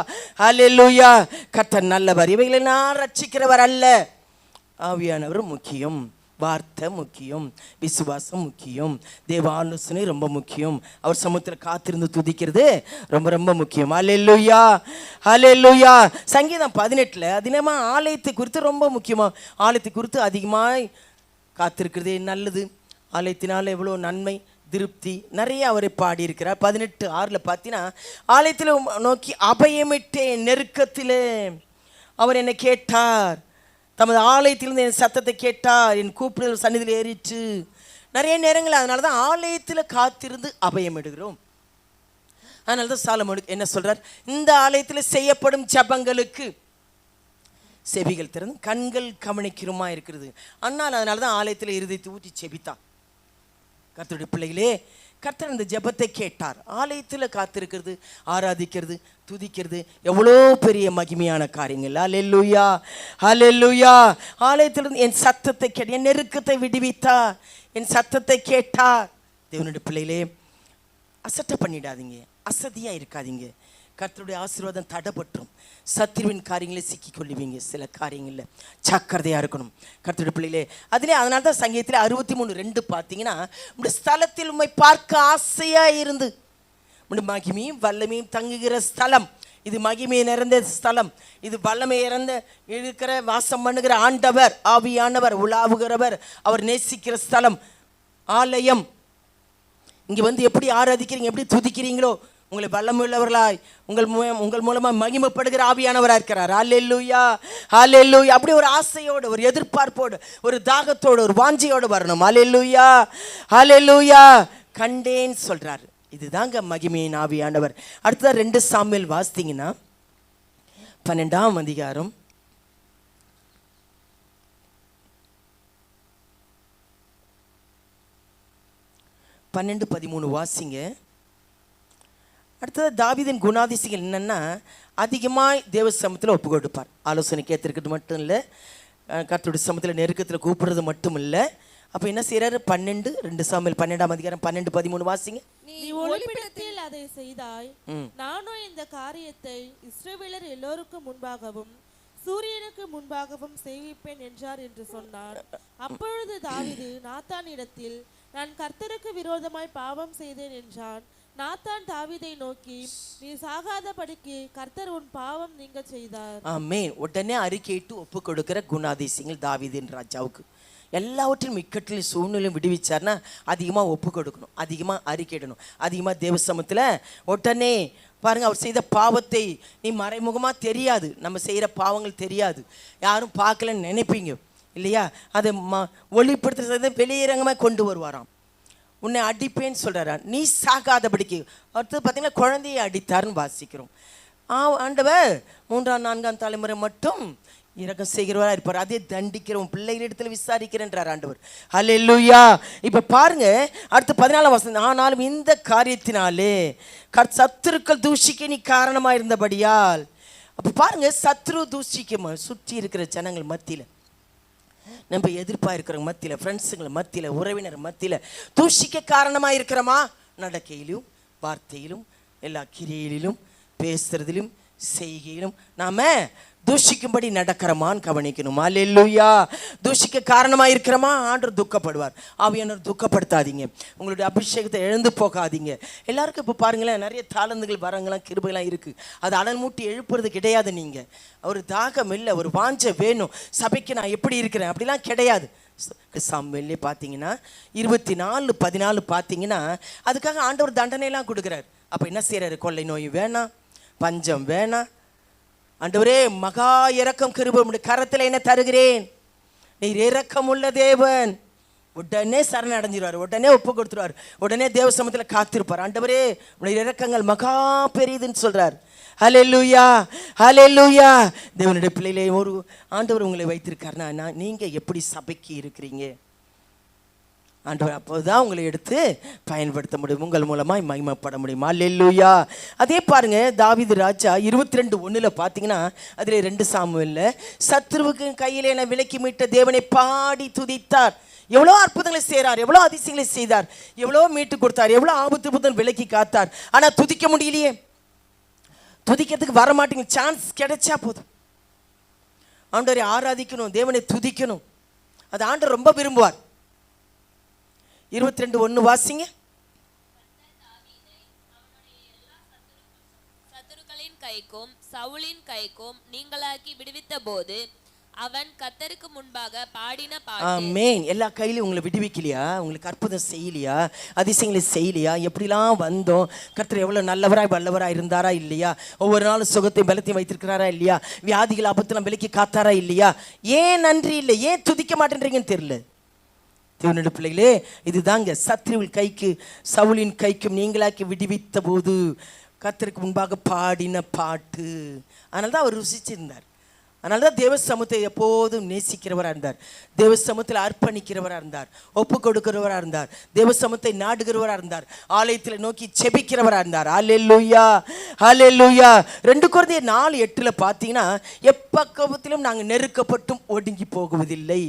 அல்லேலூயா. கர்த்தர் நல்லவர், இவைகளெல்லாம் ரட்சிக்கிறவர் அல்ல. ஆவியானவர் முக்கியம், வார்த்தை முக்கியம், விசுவாசம் முக்கியம், தேவ ஆலோசனை ரொம்ப முக்கியம், அவர் சமூகத்தில் காத்திருந்து துதிக்கிறது ரொம்ப ரொம்ப முக்கியம். அல்லேலூயா, அல்லேலூயா. சங்கீதம் 18 அதிகமாக ஆலயத்தை குறித்து ரொம்ப முக்கியமாக, ஆலயத்தை குறித்து அதிகமாக காத்திருக்கிறதே நல்லது. ஆலயத்தினால் எவ்வளோ நன்மை, திருப்தி நிறைய அவரை பாடியிருக்கிறார். 18:6 பார்த்தீங்கன்னா, ஆலயத்தில் நோக்கி அபயமிட்டேன், நெருக்கத்தில் அவர் என்னை கேட்டார், தமது ஆலயத்திலிருந்து என் சத்தத்தை கேட்டார், என் கூப்பிடுதல் சன்னிதியில் ஏறிச்சு. நிறைய நேரங்கள் அதனால தான் ஆலயத்தில் காத்திருந்து அபயம் எடுக்கிறோம். அதனால தான் சாலமோன் என்ன சொல்றார்? இந்த ஆலயத்தில் செய்யப்படும் ஜபங்களுக்கு செவிகள் திறந்து கண்கள் கவனிக்கிறோமா இருக்கிறது. அண்ணால் அதனால தான் ஆலயத்தில் இருதயத்தை ஊற்றி செபித்தான். கர்த்தருடைய பிள்ளைகளே, கர்த்தர் இந்த ஜெபத்தை கேட்டார். ஆலயத்தில் காத்திருக்கிறது, ஆராதிக்கிறது, துதிக்கிறது எவ்வளோ பெரிய மகிமையான காரியங்கள். அல்லேலூயா, அல்லேலூயா. ஆலயத்திலிருந்து என் சத்தத்தை கேட்டார், என் நெருக்கத்தை விடுவித்தார், என் சத்தத்தை கேட்டார். தேவனுடைய பிள்ளைகளே, அசட்டை பண்ணிடாதீங்க, அசதியாக இருக்காதீங்க. கர்த்தருடைய ஆசீர்வாதம் தடைப்பற்றும், சத்ருவின் காரியங்களை சிக்கிக்கொள்ளுவீங்க. சில காரியங்களில் ஜாக்கிரதையாக இருக்கணும் கர்த்தருடைய பிள்ளைகளே. அதனால தான் சங்கீதத்தில் 63:2 பார்த்தீங்கன்னா, உடைய ஸ்தலத்தில் உம்மை பார்க்க ஆசையாக இருந்து, உடைய மகிமையும் வல்லமையும் தங்குகிற ஸ்தலம் இது, மகிமை நிறைந்த ஸ்தலம் இது, வல்லமை இறந்த இருக்கிற வாசம் பண்ணுகிற ஆண்டவர், ஆவியானவர் உலாவுகிறவர், அவர் நேசிக்கிற ஸ்தலம் ஆலயம். இங்கே வந்து எப்படி ஆராதிக்கிறீங்க, எப்படி துதிக்கிறீங்களோ, உங்களை வல்லமுள்ளவர்களாய் உங்கள் மூலமா மகிமைப்படுகிற ஆவியானவராக இருக்கிறார். அல்லேலூயா, அல்லேலூயா. அப்படி ஒரு ஆசையோடு, ஒரு எதிர்பார்ப்போடு, ஒரு தாகத்தோடு, ஒரு வாஞ்சியோடு வரணும். அல்லேலூயா, அல்லேலூயா. கண்டேன் சொல்றாரு, இதுதாங்க மகிமையின் ஆவியானவர். அடுத்ததான் 2 சாமுவேல் வாசித்தீங்கன்னா 12ஆம் அதிகாரம் 12-13 வாசிங்க. அடுத்தது தாவீதின் குணாதிசயங்கள் என்னென்னா, அதிகமாக தேவ சமூகத்தில் ஒப்பு கொடுப்பார். ஆலோசனை கேத்திருக்கிறது மட்டும் இல்லை, கர்த்தருடைய சமூகத்தில் நெருக்கத்தில் கூப்பிடுறது மட்டும் இல்லை. அப்போ என்ன செய்யறாரு? 2 சாமுவேல் 12ஆம் அதிகாரம் 12-13 வாசிங்க. நீ ஒளிப்பிடத்தில் அதை செய்தாய், நானும் இந்த காரியத்தை இஸ்ரவேலர் எல்லோருக்கும் முன்பாகவும் சூரியனுக்கு முன்பாகவும் செய்விப்பேன் என்றார் என்று சொன்னார். அப்பொழுது தாவீது நாத்தானிடத்தில், நான் கர்த்தருக்கு விரோதமாய் பாவம் செய்தேன் என்றான். நாத்தான் தாவீதை நோக்கி, நீ சாகாதபடிக்கு கர்த்தர் உன் பாவம் நீங்க செய்தார். ஆமென். உடனே அறிக்கையிட்டு ஒப்பு கொடுக்கிற குணாதிசயங்கள் தாவீதின் ராஜாவுக்கு. எல்லாவற்றையும் இக்கட்டிலும் சூழ்நிலையும் விடுவிச்சார்னா அதிகமாக ஒப்பு கொடுக்கணும், அதிகமாக அறிக்கையிடணும், அதிகமாக தேவ சமூகத்தில் உடனே பாருங்க. அவர் செய்த பாவத்தை நீ மறைமுகமாக தெரியாது, நம்ம செய்கிற பாவங்கள் தெரியாது, யாரும் பார்க்கலன்னு நினைப்பீங்க இல்லையா? அதை ஒளிப்படுத்துறத வெளியரங்கமாக கொண்டு வருவாராம். உன்னை அடிப்பேன்னு சொல்கிறாரா, நீ சாகாதபடிக்கு. அடுத்தது பார்த்தீங்கன்னா குழந்தையை அடித்தார்னு வாசிக்கிறோம். ஆண்டவர் 3ஆம் 4ஆம் தலைமுறை மட்டும் இரக்கம் செய்கிறவராக இருப்பார், அதே தண்டிக்கிறவன் பிள்ளைகளிடத்தில் விசாரிக்கிறேன்றார் ஆண்டவர். ஹல்லேலூயா. இப்போ பாருங்க அடுத்து 14ஆம் வசனம், ஆனாலும் இந்த காரியத்தினாலே சத்துருக்கள் தூஷிக்க நீ காரணமாக இருந்தபடியால். அப்போ பாருங்க, சத்ரு தூஷிக்க சுற்றி இருக்கிற ஜனங்கள் மத்தியில், நம்ம எதிர்ப்பாக இருக்கிறவங்க மத்தியில், ஃப்ரெண்ட்ஸுங்களை மத்தியில், உறவினர் மத்தியில் தூஷிக்க காரணமாக இருக்கிறோமா? நடக்கையிலும் வார்த்தையிலும் எல்லா கிரியையிலும் பேசுறதிலும் செய்கையிலும் நாம தூஷிக்கும்படி நடக்கிறமான்னு கவனிக்கணும். அல்லேலூயா. தூஷிக்க காரணமாக இருக்கிறோமா? ஆண்டவர் துக்கப்படுவார். ஆவியானவர் துக்கப்படுத்தாதீங்க, உங்களுடைய அபிஷேகத்தை எழுந்து போகாதீங்க. எல்லாருக்கும் இப்போ பாருங்களேன், நிறைய தாளந்துகள் வரங்களாம் கிருபைலாம் இருக்குது, அது அனல் மூட்டி எழுப்புறது கிடையாது. நீங்கள் ஒரு தாகம் இல்லை, ஒரு வாஞ்சை வேணும், சபைக்கு நான் எப்படி இருக்கிறேன் அப்படிலாம் கிடையாது. சாமுவேல்லே பார்த்தீங்கன்னா 24:14 பார்த்தீங்கன்னா அதுக்காக ஆண்டவர் தண்டனைலாம் கொடுக்குறாரு. அப்போ என்ன செய்கிறாரு? கொள்ளை நோய் வேணாம், பஞ்சம் வேணாம், ஆண்டவரே மகா இரக்கம் கிருபை உம்முடைய கரத்தில் என்ன தருகிறேன், நீர் இரக்கம் உள்ள தேவன். உடனே சரண் அடைஞ்சிருவார், உடனே ஒப்பு கொடுத்துருவார், உடனே தேவ சமூகத்தில் காத்திருப்பார். ஆண்டவரே உடைய இரக்கங்கள் மகா பெரியதுன்னு சொல்றார். ஹல்லேலூயா, ஹல்லேலூயா. தேவனுடைய பிள்ளையிலே ஒரு ஆண்டவர் உங்களை வைத்திருக்காருன்னா நீங்கள் எப்படி சபைக்கு இருக்கிறீங்க? ஆண்டவர் அப்போதான் உங்களை எடுத்து பயன்படுத்த முடியும், உங்கள் மூலமாக மகிமைப்பட முடியும். அல்லேலூயா. அதே பாருங்க, தாவீது ராஜா 22:1 பார்த்தீங்கன்னா அதில் 2 சாமுவேல்ல சத்ருவுக்கு கையில் என விலக்கி மீட்ட தேவனை பாடி துதித்தார். எவ்வளோ அற்புதங்களை செய்கிறார், எவ்வளோ அதிசயங்களை செய்தார், எவ்வளோ மீட்டு கொடுத்தார், எவ்வளோ ஆபத்து புத்தன் விலக்கி காத்தார். ஆனால் துதிக்க முடியலையே, துதிக்கிறதுக்கு வர மாட்டேங்க. சான்ஸ் கிடைச்சா போதும், ஆண்டவரை ஆராதிக்கணும், தேவனை துதிக்கணும், அது ஆண்டவர் ரொம்ப விரும்புவார். 22:1 வாசிங்க. சத்துருக்களின் கைக்கும் சவுலின் கைக்கும் நீங்களாக்கி விடுவித்த போது அவன் கர்த்தருக்கு முன்பாக பாடின பாட்டு. ஆமென். எல்லா கையிலும் உங்களை விடுவிக்கலையா? உங்களுக்கு அற்புதம் செய்யலையா? அதிசயங்களை செய்யலையா? எப்படிலாம் வந்தோம், கர்த்தர் எவ்வளோ நல்லவராய் வல்லவராய் இருந்தாரா இல்லையா? ஒவ்வொரு நாளும் சுகத்தையும் பலத்தையும் வைத்திருக்கிறாரா இல்லையா? வியாதிகள் ஆபத்தெல்லாம் விலக்கி காத்தாரா இல்லையா? ஏன் நன்றி இல்லை, ஏன் துதிக்க மாட்டேன்றீங்கன்னு தெரியல. தேவனுடைய பிள்ளைகளே, இதுதாங்க சத்ருவின் கைக்கு சவுலின் கைக்கும் நீங்களாக்கி விடுவித்த போது கர்த்தருக்கு முன்பாக பாடின பாட்டு. அதனால தான் அவர் ருசிச்சிருந்தார். அதனால தான் தேவ சமூகத்தை எப்போதும் நேசிக்கிறவராக இருந்தார், தேவ சமூகத்தில் அர்ப்பணிக்கிறவராக இருந்தார், ஒப்பு கொடுக்கிறவராக இருந்தார், தேவ சமூகத்தை நாடுகிறவராக இருந்தார், ஆலயத்தில் நோக்கி செபிக்கிறவராக இருந்தார். அல்லேலூயா, அல்லேலூயா. 2 கொரிந்தியர் 4:8 பார்த்தீங்கன்னா எப்பக்கத்திலும் நாங்கள் நெருக்கப்பட்டும் ஒடுங்கி போகுவதில்லை,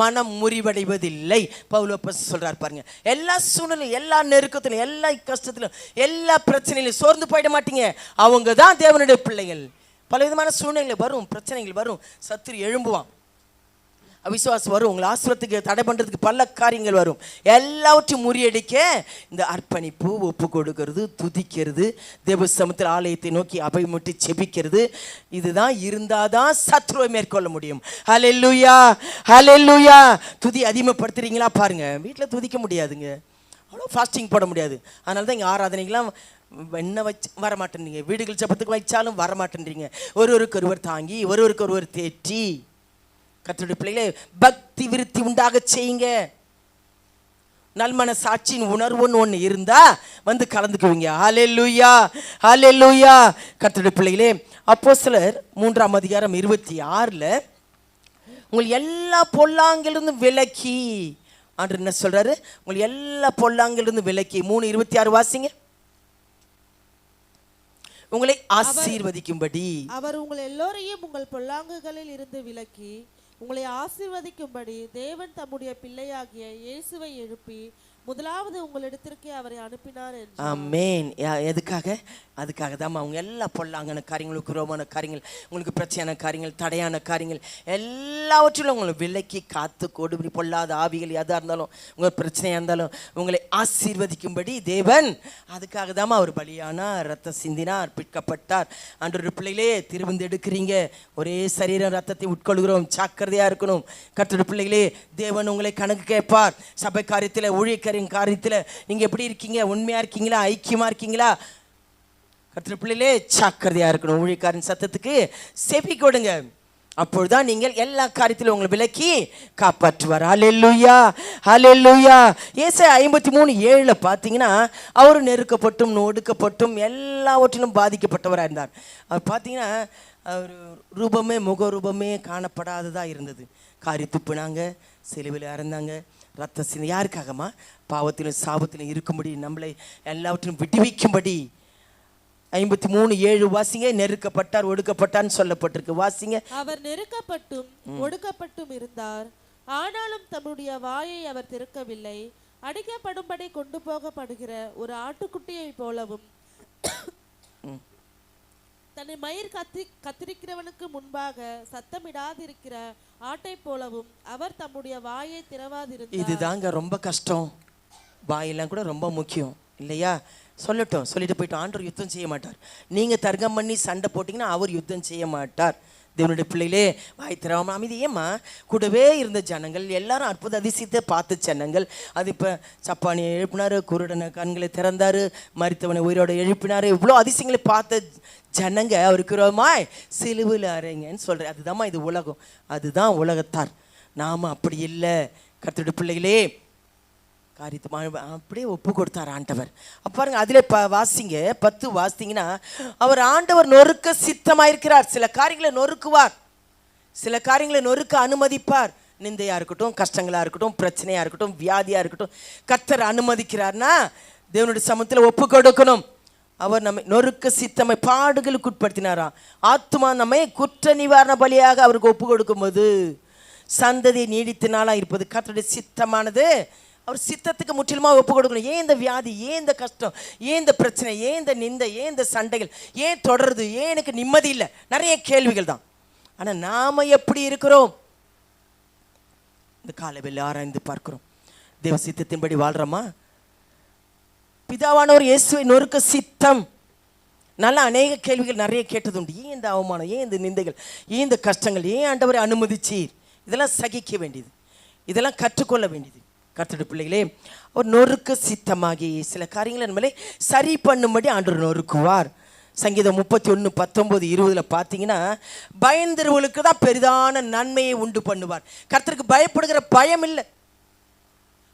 மனம் முறிவடைவதில்லை பவுல் அப்போஸ்தலன் சொல்றார். பாருங்க, எல்லா சூழ்நிலையும், எல்லா நெருக்கத்திலும், எல்லா கஷ்டத்திலும், எல்லா பிரச்சனையிலும் சோர்ந்து போயிட மாட்டீங்க. அவங்க தான் தேவனுடைய பிள்ளைகள். பலவிதமான சூழ்நிலைகள் வரும், பிரச்சனைகள் வரும், சத்துரு எழும்புவான், அவிசுவாசம் வரும், உங்களை ஆசீர்வாதத்துக்கு தடை பண்ணுறதுக்கு பல காரியங்கள் வரும். எல்லாவற்றையும் முறியடிக்க இந்த அர்ப்பணிப்பு, ஒப்பு கொடுக்கறது, துதிக்கிறது, தேவ சமூகத்தில் ஆலயத்தை நோக்கி அபயமிட்டு செபிக்கிறது, இதுதான் இருந்தாதான் சத்ருவை மேற்கொள்ள முடியும். ஹல்லேலூயா, ஹல்லேலூயா. துதி அதிகப்படுத்துறீங்களா பாருங்க, வீட்டில் துதிக்க முடியாதுங்க, அவ்வளோ ஃபாஸ்டிங் போட முடியாது. அதனால தான் இங்கே ஆராதனைகள்லாம் என்ன வச்சு வரமாட்டேன்றீங்க, வீடுகள் ஜெபத்துக்கு வச்சாலும் வரமாட்டேன்றீங்க. ஒருவருக்கு ஒருவர் தாங்கி, ஒருவருக்கு ஒருவர் தேற்றி, கர்த்தருடைய பிள்ளைகளே பக்தி விருத்தி உண்டாக செய்யுங்க. நல்மன சாட்சியின் உணர்வுன்னு ஒன்று இருந்தா வந்து கலந்துக்குவீங்க. ஹல்லேலூயா, ஹல்லேலூயா. கர்த்தருடைய பிள்ளைகளே, அப்போஸ்தலர் 3ஆம் அதிகாரம் 26 உங்கள் எல்லா பொல்லாங்கிலிருந்து விலக்கி, ஆண்டவர் என்ன சொல்றாரு? உங்கள் எல்லா பொல்லாங்கிலிருந்து விலக்கி. 3:26 வாசிங்க. உங்களை ஆசீர்வதிக்கும்படி அவர் உங்கள் எல்லோரையும் உங்கள் பொல்லாங்குகளில் இருந்து விலக்கி உங்களை ஆசீர்வதிக்கும்படி தேவன் தம்முடைய பிள்ளையாகிய இயேசுவை எழுப்பி முதலாவது உங்களிடத்திற்கே அவரை அனுப்பினார் என்று. ஆமென். எதுக்காக? அதுக்காக தான் அவங்க எல்லா பொல்லாங்கான காரியங்கள், குரோமான காரியங்கள், உங்களுக்கு பிரச்சனையான காரியங்கள், தடையான காரியங்கள் எல்லாவற்றிலும் உங்களை விலக்கி காத்து கொடுபடி பொல்லாத ஆவிகள் எதாக இருந்தாலும், உங்கள் பிரச்சனையாக இருந்தாலும் உங்களை ஆசீர்வதிக்கும்படி தேவன் அதுக்காக தான் அவர் பலியானார், ரத்த சிந்தினார், பிற்கப்பட்டார். ஆண்டவருடைய பிள்ளைகளே, திருவிந்து எடுக்கிறீங்க, ஒரே சரீரம் ரத்தத்தை உட்கொள்கிறோம், ஜாக்கிரதையாக இருக்கணும். கர்த்தருடைய பிள்ளைகளே, தேவன் உங்களை கணக்கு கேட்பார். சபை காரியத்தில், ஊழியக்காரின் காரியத்தில் நீங்கள் எப்படி இருக்கீங்க? உண்மையாக இருக்கீங்களா? ஐக்கியமாக இருக்கீங்களா? கர்த்தருடைய பிள்ளைகளே, ஜாக்கிரதையாக இருக்கணும். ஊழியக்காரின் சத்தத்துக்கு செவி கொடுங்க. அப்பொழுதுதான் நீங்கள் எல்லா காரியத்திலும் உங்களை விலக்கி காப்பாற்றுவார். ஹல்லேலூயா, ஹல்லேலூயா. ஏசாயா 53:7 பார்த்தீங்கன்னா, அவர் நெருக்கப்பட்டும் ஒடுக்கப்பட்டும் எல்லாவற்றிலும் பாதிக்கப்பட்டவராக இருந்தார். அவர் பார்த்தீங்கன்னா, அவர் ரூபமே முகரூபமே காணப்படாததாக இருந்தது. காரி துப்புனாங்க, சிலுவையில் இறந்தாங்க, ரத்த சிந்தி. யாருக்காகமா? பாவத்திலும் சாபத்திலும் இருக்கும்படி, நம்மளை எல்லாவற்றிலும் விடுவிக்கும்படி. 53:7 வாசிங்க. நெருக்கப்பட்டார், ஒடுக்கப்பட்டார்னு சொல்லப்பட்டிருக்கு. வாசிங்க. அவர் நெருக்கப்பட்டும் ஒடுக்கப்பட்டும் இருந்தார், ஆனாலும் தம்முடைய வாயை அவர் திறக்கவில்லை. அடிக்கப்படும்படி கொண்டு போகப்படுகிற ஒரு ஆட்டுக்குட்டியை போலவும், தன்னை மயிர் கத்திரிக்கிறவனுக்கு முன்பாக சத்தமிடாதிருக்கிற ஆட்டை போலவும் அவர் தம்முடைய வாயை திறவாதிருந்தார். இதுதாங்க ரொம்ப கஷ்டம். வாயெல்லாம் கூட ரொம்ப முக்கியம் இல்லையா? சொல்லட்டும், சொல்லிட்டு போயிட்டோம். ஆண்டவர் யுத்தம் செய்ய மாட்டார். நீங்கள் தர்க்கம் பண்ணி சண்டை போட்டிங்கன்னா அவர் யுத்தம் செய்ய மாட்டார். தேவனுடைய பிள்ளைகளே, வாய் திறவாமல் அமைதி. ஏம்மா, கூடவே இருந்த ஜனங்கள் எல்லாரும் அற்புத அதிசயத்தை பார்த்த ஜனங்கள். அது இப்போ சப்பானியை எழுப்பினார், குருடனை கண்களை திறந்தார், மரித்தவனை உயிரோட எழுப்பினார். இவ்வளோ அதிசயங்களை பார்த்த ஜனங்க அவருக்கு ரோமாய் சிலுவையில் அறைங்கன்னு சொல்கிறேன். அதுதாம்மா இது உலகம், அதுதான் உலகத்தார். நாம் அப்படி இல்லை. கர்த்தருடைய பிள்ளைகளே, காரியத்தை அப்படியே ஒப்பு கொடுத்தார் ஆண்டவர். அப்போ பாருங்க, அதில் வாசிங்க 10 வாசித்தீங்கன்னா, அவர் ஆண்டவர் நொறுக்க சித்தமாயிருக்கிறார். சில காரியங்களை நொறுக்குவார், சில காரியங்களை நொறுக்க அனுமதிப்பார். நிந்தையாக இருக்கட்டும், கஷ்டங்களாக இருக்கட்டும், பிரச்சனையாக இருக்கட்டும், வியாதியாக இருக்கட்டும், கர்த்தர் அனுமதிக்கிறார்னா தேவனுடைய சமூகத்தில் ஒப்பு கொடுக்கணும். அவர் நம்மை நொறுக்க சித்தமை பாடுகளுக்கு உட்படுத்தினாராம். ஆத்மா நம்மை குற்ற நிவாரண பலியாக அவருக்கு ஒப்பு கொடுக்கும்போது சந்ததி நீடித்தினாலாம் இருப்பது கர்த்தருடைய சித்தமானது. அவர் சித்தத்துக்கு முற்றிலுமாக ஒப்பு கொடுக்கணும். ஏன் இந்த வியாதி, ஏன் இந்த கஷ்டம், ஏன் இந்த பிரச்சனை, ஏன் இந்த நிந்தை, ஏன் இந்த சண்டைகள், ஏன் தொடருது, ஏன் எனக்கு நிம்மதி இல்லை, நிறைய கேள்விகள் தான். ஆனால் நாம் எப்படி இருக்கிறோம்? இந்த காலவெளி ஆராய்ந்து பார்க்கிறோம். தேவ சித்தத்தின்படி வாழ்கிறோமா? பிதாவானவர் இயேசுவை நொறுக்க சித்தம். நல்ல அநேக கேள்விகள் நிறைய கேட்டது உண்டு. ஏன் இந்த அவமானம், ஏன் இந்த நிந்தைகள், ஏன் இந்த கஷ்டங்கள், ஏன் ஆண்டவரை அனுமதிச்சீர்? இதெல்லாம் சகிக்க வேண்டியது, இதெல்லாம் கற்றுக்கொள்ள வேண்டியது. கர்த்தருடைய பிள்ளைகளே, ஒரு நொறுக்க சித்தமாகி சில காரியங்களை நம்மளே சரி பண்ணும்படி ஆண்டவர் நொறுக்குவார். சங்கீதம் 31:19-20 பார்த்தீங்கன்னா, பயந்தவர்களுக்கு தான் பெரிதான நன்மையை உண்டு பண்ணுவார். கர்த்தருக்கு பயப்படுகிற பயம் இல்லை.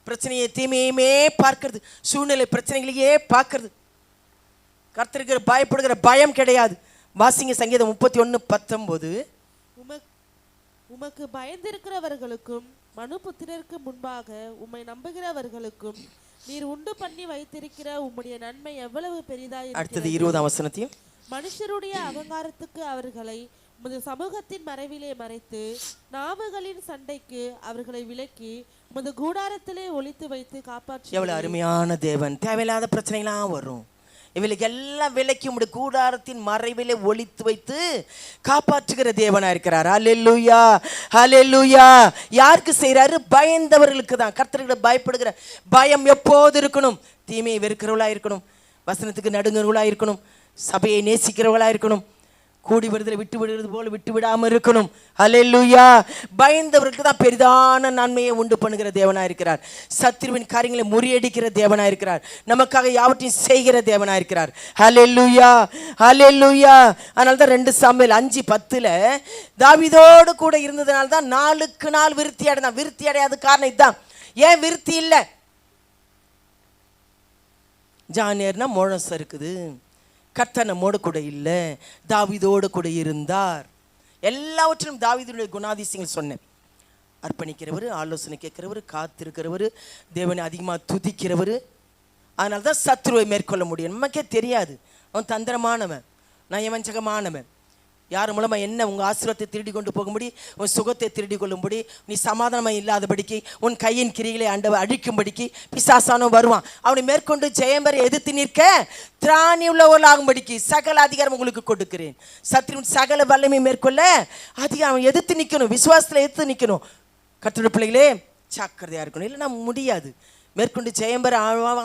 பிரச்சனையை தீமையுமே பார்க்கறது, சூழ்நிலை பிரச்சனைகளையே பார்க்கறது. கர்த்தருக்கு பயப்படுகிற பயம் கிடையாது. வாசிங்க சங்கீதம் 31:19. உமக்கு பயந்திருக்கிறவர்களுக்கும் மனுபுத்திரருக்கு முன்பாக உம்மை நம்புகிறவர்களுக்கும் நீர் உண்டு பண்ணி வைத்திருக்கிற உம்முடைய நன்மை எவ்வளவு பெரிதாய். அடுத்தது 20ஆம் வசனத்தையும். மனுஷருடைய அகங்காரத்துக்கு அவர்களை உமது சமூகத்தின் மறைவிலே மறைத்து, நாவுகளின் சண்டைக்கு அவர்களை விலக்கி உமது கூடாரத்திலே ஒளித்து வைத்து காப்பாற்று. எவ்வளவு அருமையான தேவன். தேவையில்லாத பிரச்சனைகளாம் வரும், இவளுக்கு எல்லாம் விலக்கி உம்முடைய கூடாரத்தின் மறைவிலே ஒளித்து வைத்து காப்பாற்றுகிற தேவனா இருக்கிறார். ஹல்லேலூயா, ஹல்லேலூயா. யாருக்கு செய்யறாரு? பயந்தவர்களுக்கு தான். கர்த்தருக்கு பயப்படுகிற பயம் எப்போது இருக்கணும்? தீமையை வெறுக்கிறவளா இருக்கணும், வசனத்துக்கு நடுங்குறவளா இருக்கணும், சபையை நேசிக்கிறவளா இருக்கணும், கூடி வருதலை விட்டு விடுறது போல விட்டு விடாமல் இருக்கணும். ஹல்லேலூயா. பயந்தவர்களுக்கு தான் பெரிதான நன்மையை உண்டு பண்ணுகிற தேவனா இருக்கிறார். சத்துருவின் காரியங்களை முறியடிக்கிற தேவனா இருக்கிறார். நமக்காக யாவற்றையும் செய்கிற தேவனா இருக்கிறார். ஹல்லேலூயா, ஹல்லேலூயா. அதனால தான் 2 சாமுவேல் 5:10 தாவீதோடு கூட இருந்ததுனால தான் நாளுக்கு நாள் விருத்தி அடைந்தான். விருத்தி அடையாத காரணம் இதுதான். ஏன் விருத்தி இல்லை? ஜானியர்னா மோழம் இருக்குது. கர்த்தர் நம்மோடு கூட இல்லை, தாவீதோடு கூட இருந்தார். எல்லாவற்றிலும் தாவீதுடைய குணாதிசயங்கள் சொன்னேன். அர்ப்பணிக்கிறவர், ஆலோசனை கேட்கிறவர், காத்திருக்கிறவர், தேவனை அதிகமாக துதிக்கிறவர். அதனால தான் சத்ருவை மேற்கொள்ள முடியும். நமக்கே தெரியாது அவன் தந்திரமானவன், நயவஞ்சகமானவன், யார் மூலமா என்ன உங்க ஆசீர்வாதத்தை திருடி கொண்டு போகும்படி, உன் சுகத்தை திருடி கொள்ளும்படி, நீ சமாதானமா இல்லாதபடிக்கு, உன் கையின் கிரிகளை ஆண்டவர் அழிக்கும்படிக்கு பிசாசானவன் வருவான். அவனை மேற்கொண்டு ஜெயம் பெற எதிர்த்து நிற்க திராணி உள்ளவர்களாகும்படிக்கு சகல அதிகாரம் உங்களுக்கு கொடுக்கிறேன். சத்ருவின் சகல வல்லமை மேற்கொள்ள அதிகாரம் எதிர்த்து நிற்கணும், விசுவாசத்துல எதிர்த்து நிற்கணும். கர்த்தருடைய பிள்ளைகளே ஜாக்கிரதையா இருக்கணும், இல்லைன்னா முடியாது. மேற்கொண்டு ஜெயம்பெற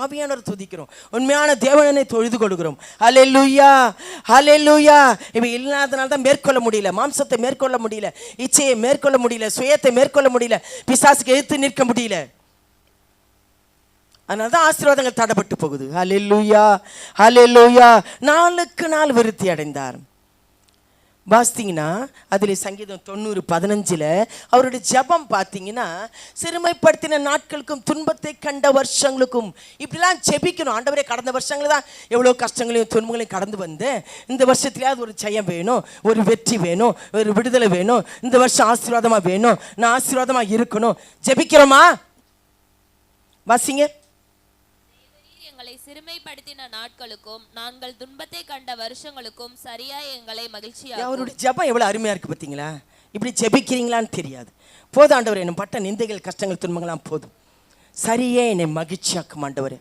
ஆவியானவர் துதிக்கிறோம், உண்மையான தேவனை தொழுது கொடுக்கிறோம். ஹல்லேலூயா, ஹல்லேலூயா. இவை இல்லாதனால தான் மேற்கொள்ள முடியல, மாம்சத்தை மேற்கொள்ள முடியல, இச்சையை மேற்கொள்ள முடியல, சுயத்தை மேற்கொள்ள முடியல, பிசாசுக்கு எதிர்த்து நிற்க முடியல. அதனால தான் ஆசீர்வாதங்கள் தடைப்பட்டு போகுது. ஹல்லேலூயா, ஹல்லேலூயா. நாளுக்கு நாள் விருத்தி அடைந்தார். வாசித்தீங்கன்னா அதில் சங்கீதம் 90:15 அவருடைய ஜெபம் பார்த்தீங்கன்னா, சிறுமைப்படுத்தின நாட்களுக்கும் துன்பத்தை கண்ட வருஷங்களுக்கும் இப்படிலாம் ஜெபிக்கணும். ஆண்டவரே, கடந்த வருஷங்கள் தான் எவ்வளோ கஷ்டங்களையும் துன்பங்களையும் கடந்து வந்தேன், இந்த வருஷத்துலையாவது ஒரு ஜெயம் வேணும், ஒரு வெற்றி வேணும், ஒரு விடுதலை வேணும், இந்த வருஷம் ஆசீர்வாதமாக வேணும், நான் ஆசீர்வாதமாக இருக்கணும். ஜெபிக்கிறோமா? வாசிங்க. எங்களை சிறுமைப்படுத்தின நாட்களுக்கும் நாங்கள் துன்பத்தை கண்ட வருஷங்களுக்கும் சரியாய் எங்களை மகிழ்ச்சியாக. அவருடைய ஜெபம் எவ்வளவு அருமையா இருக்கு பார்த்தீங்களா? இப்படி ஜெபிக்கிறீங்களான்னு தெரியாது. போதும் ஆண்டவரே, என்ன பட்ட நிந்தைகள் கஷ்டங்கள் துன்பங்கள்லாம் போதும், சரியே என்னை மகிழ்ச்சியாக்கும் ஆண்டவரே.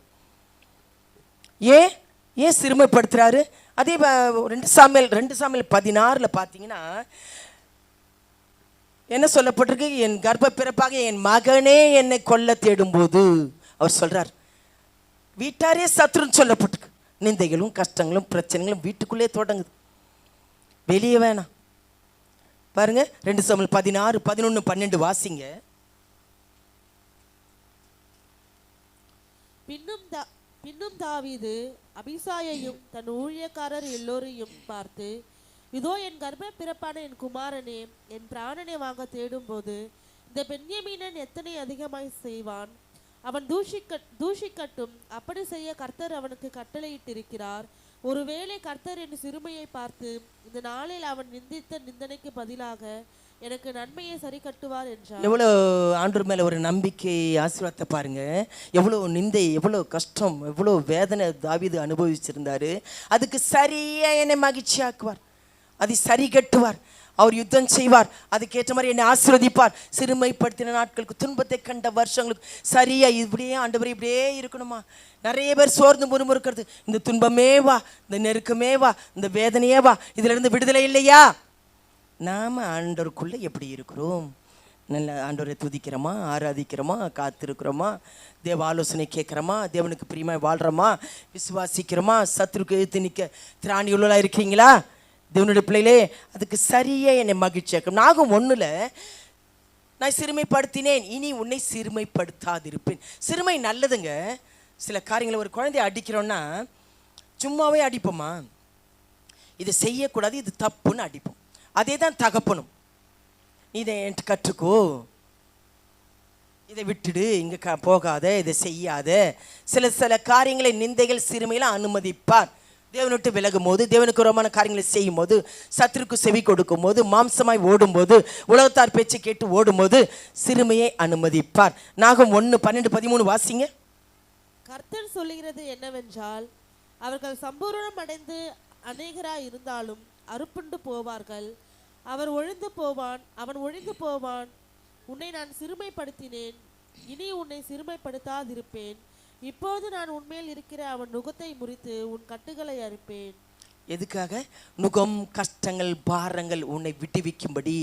ஏன் சிறுமைப்படுத்துறாரு? அதே 2 சாமுவேல் 16 பார்த்தீங்கன்னா என்ன சொல்லப்பட்டிருக்கு? என் கர்ப்ப பிறப்பாக என் மகனே என்னை கொல்ல தேடும் போது அவர் சொல்றார், வீட்டாரே சத்ருன்னு சொல்லப்பட்டிருக்கு. நிந்தைகளும் கஷ்டங்களும் பிரச்சனைகளும் வீட்டுக்குள்ளே தொடங்குது, வெளியே வேணாம். பாருங்க 2 சாமுவேல் 16, 11, 12 வாசிங்க. பின்னும் தாவீது அபிசாயையும் தன் ஊழியக்காரர் எல்லோரையும் பார்த்து, இதோ என் கர்ப்ப பிறப்பான என் குமாரனே, என் பிராணனை வாங்க தேடும் போது இந்த பென்யமீனன் எத்தனை அதிகமாய் செய்வான், அவன் தூஷிக்கட்டும், அப்படி செய்ய கர்த்தர் அவனுக்கு கட்டளையிட்டிருக்கிறார். ஒருவேளை கர்த்தர் என் சிறுமையை பார்த்து இந்த நாளில் அவன் நிந்தித்த நிந்தனைக்கு பதிலாக எனக்கு நன்மையை சரி கட்டுவார் என்றார். எவ்வளோ ஆண்டவர் மேல ஒரு நம்பிக்கை, ஆசீர்வாதத்தை பாருங்க. எவ்வளோ நிந்தை, எவ்வளோ கஷ்டம், எவ்வளோ வேதனை தாவீது அனுபவிச்சிருந்தாரு. அதுக்கு சரியா என்னை மகிழ்ச்சியாக்குவார், அதை சரி கட்டுவார், அவர் யுத்தம் செய்வார், அதுக்கேற்ற மாதிரி என்னை ஆசீர்வதிப்பார். சிறுமைப்படுத்தின நாட்களுக்கு துன்பத்தை கண்ட வருஷங்களுக்கு சரியா இப்படியே ஆண்டவர் இப்படியே இருக்கணுமா? நிறைய பேர் சோர்ந்து முறுமுறுக்கிறது, இந்த துன்பமே வா, இந்த நெருக்கமே வா, இந்த வேதனையே வா, இதுல இருந்து விடுதலை இல்லையா? நாம ஆண்டவருக்குள்ள எப்படி இருக்கிறோம்? நல்ல ஆண்டவரை துதிக்கிறோமா, ஆராதிக்கிறோமா, காத்திருக்கிறோமா, தேவ ஆலோசனை கேட்குறோமா, தேவனுக்கு பிரியமாய் வாழ்கிறோமா, விசுவாசிக்கிறோமா, சத்துருக்கு எழுத்து நிற்க திராணி உள்ளா இருக்கீங்களா? தேவனுடைய பிள்ளைகளே, அதுக்கு சரியே என்னை மகிழ்ச்சியாக்கும். நாகும் 1 நான் சிறுமைப்படுத்தினேன், இனி உன்னை சிறுமைப்படுத்தாதிருப்பேன். சிறுமை நல்லதுங்க. சில காரியங்களை ஒரு குழந்தைய அடிக்கிறோன்னா சும்மாவே அடிப்போமா? இதை செய்யக்கூடாது, இது தப்புன்னு அடிப்போம். அதே தான் தகப்பனும், இதை என்கிட்ட கற்றுக்கோ, இதை விட்டுடு, இங்கே போகாத, இதை செய்யாத. சில காரியங்களை நிந்தைகள் சிறுமையில் அனுமதிப்பார். தேவனை விட்டு விலகும் போது, தேவனுக்கு ரோமான காரியங்களை செய்யும் போது, சத்துருக்கு செவி கொடுக்கும் போது, மாம்சமாய் ஓடும்போது, உலகத்தார் பேச்சு கேட்டு ஓடும்போது சிறுமையை அனுமதிப்பார். நாகும் 1, 12, 13 வாசிங்க. கர்த்தர் சொல்லுகிறது என்னவென்றால், அவர்கள் சம்பூரணம் அடைந்து அநேகராய் இருந்தாலும் அறுப்புண்டு போவார்கள். அவன் ஒழிந்து போவான். உன்னை நான் சிறுமைப்படுத்தினேன், இனி உன்னை சிறுமைப்படுத்தாதிருப்பேன். இப்போது நான் உன்மேல் இருக்கிற அவன் நுகத்தை முறித்து உன் கட்டுகளை அறுப்பேன். எதுக்காக? நுகம், கஷ்டங்கள், பாரங்கள் உன்னை விட்டுவிக்கும்படி.